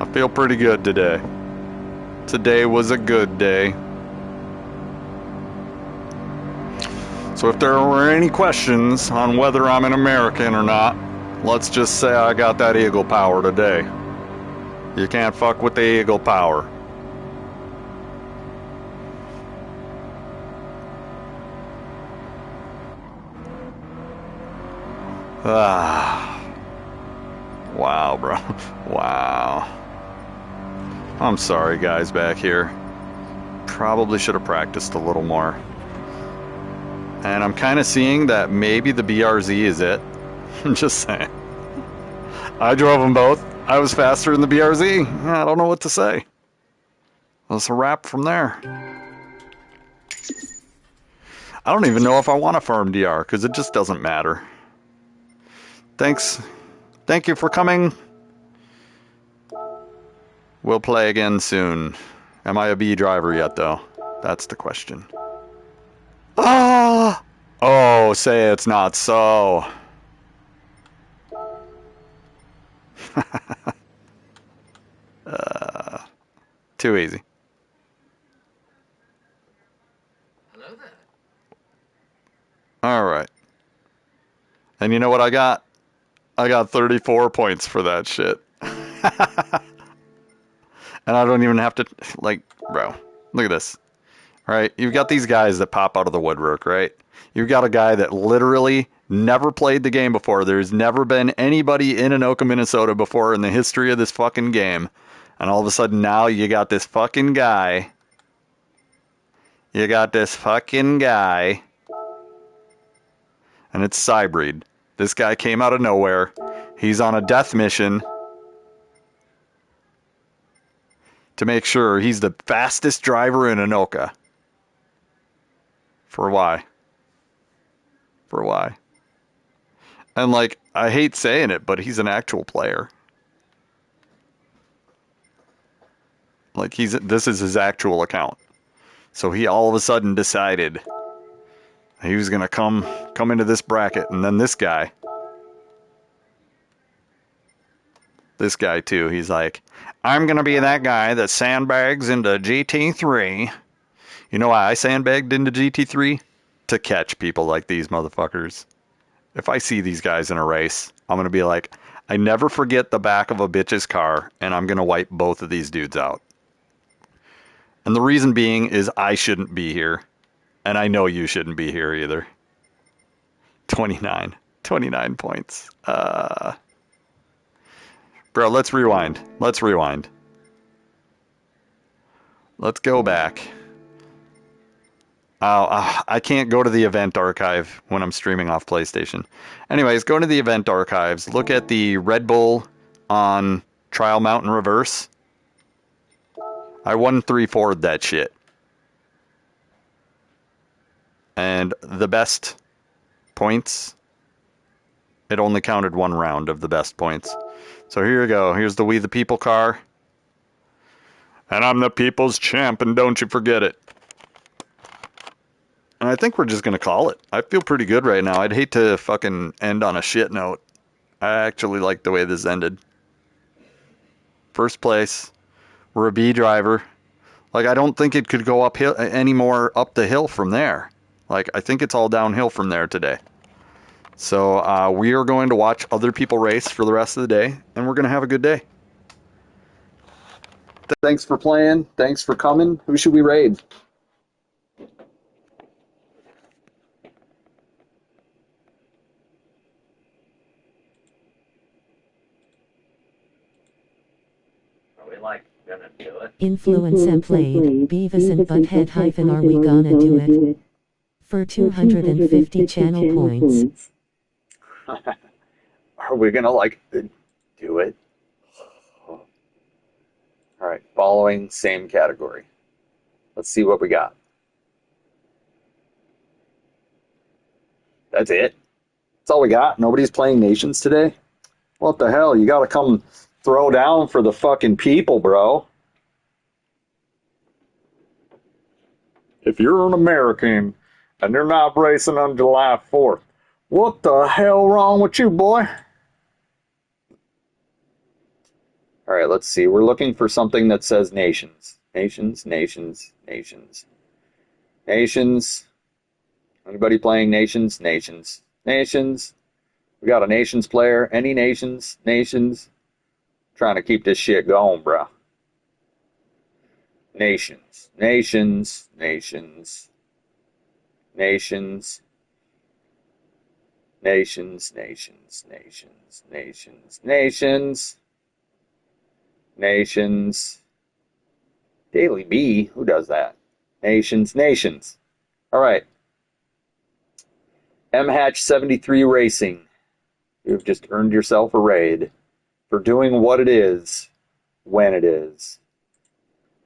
I feel pretty good today. Today was a good day. So if there were any questions on whether I'm an American or not, let's just say I got that eagle power today. You can't fuck with the eagle power. Ah. Wow, bro. Wow. I'm sorry, guys back here. Probably should have practiced a little more. And I'm kind of seeing that maybe the BRZ is it. I'm just saying. I drove them both. I was faster in the BRZ. I don't know what to say. That's a wrap from there. I don't even know if I want to farm DR because it just doesn't matter. Thanks. Thank you for coming. We'll play again soon. Am I a B driver yet, though? That's the question. Ah! Oh, say it's not so. Too easy. Hello there. All right. And you know what I got? I got 34 points for that shit. And I don't even have to, like, bro, look at this. Right? You've got these guys that pop out of the woodwork, right? You've got a guy that literally never played the game before. There's never been anybody in Anoka, Minnesota before in the history of this fucking game. And all of a sudden now you got this fucking guy. You got this fucking guy. And it's Cybreed. This guy came out of nowhere. He's on a death mission to make sure he's the fastest driver in Anoka. For why? For why? And like, I hate saying it, but he's an actual player. Like this is his actual account. So he all of a sudden decided he was gonna come into this bracket, and then this guy too, he's like, I'm gonna be that guy that sandbags into GT3. You know why I sandbagged into GT3? To catch people like these motherfuckers. If I see these guys in a race, I'm gonna be like, I never forget the back of a bitch's car, and I'm gonna wipe both of these dudes out. And the reason being is I shouldn't be here. And I know you shouldn't be here either. 29 points. Bro, let's rewind. Let's go back. I can't go to the event archive when I'm streaming off PlayStation. Anyways, go to the event archives. Look at the Red Bull on Trial Mountain Reverse. I 1-3-4'd that shit. And the best points, it only counted one round of the best points. So here you go. Here's the We the People car. And I'm the people's champ, and don't you forget it. And I think we're just going to call it. I feel pretty good right now. I'd hate to fucking end on a shit note. I actually like the way this ended. First place. We're a B driver. Like, I don't think it could go uphill any more up the hill from there. Like, I think it's all downhill from there today. So we are going to watch other people race for the rest of the day, and we're going to have a good day. Thanks for playing. Thanks for coming. Who should we raid? Do it. Influence and played, Beavis and Butthead hyphen are we gonna do it? For 250 channel points. Are we gonna like do it? All right, following same category. Let's see what we got. That's it. That's all we got. Nobody's playing Nations today. What the hell? You gotta come throw down for the fucking people, bro. If you're an American and they're not racing on July 4th, what the hell wrong with you, boy? All right, let's see. We're looking for something that says nations. Nations, nations, nations. Nations. Anybody playing nations? Nations. Nations. We got a nations player. Any nations? Nations. Trying to keep this shit going, bro. Nations. Nations. Nations. Nations. Nations. Nations. Nations. Nations. Nations. Nations. Daily B. Who does that? Nations. Nations. All right. M-Hatch 73 Racing. You've just earned yourself a raid for doing what it is when it is.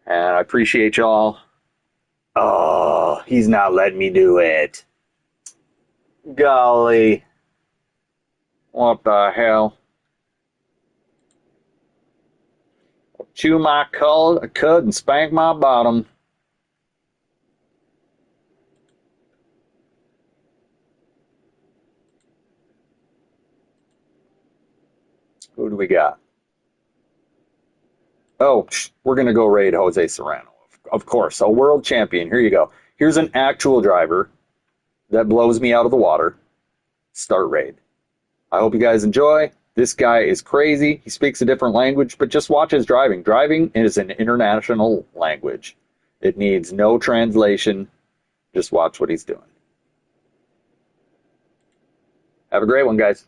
And I appreciate y'all. Oh, he's not letting me do it. Golly. What the hell? Chew my cud and spank my bottom. Who do we got? Oh, we're going to go raid Jose Serrano. Of course, a world champion. Here you go. Here's an actual driver that blows me out of the water. Start raid. I hope you guys enjoy. This guy is crazy. He speaks a different language, but just watch his driving. Driving is an international language. It needs no translation. Just watch what he's doing. Have a great one, guys.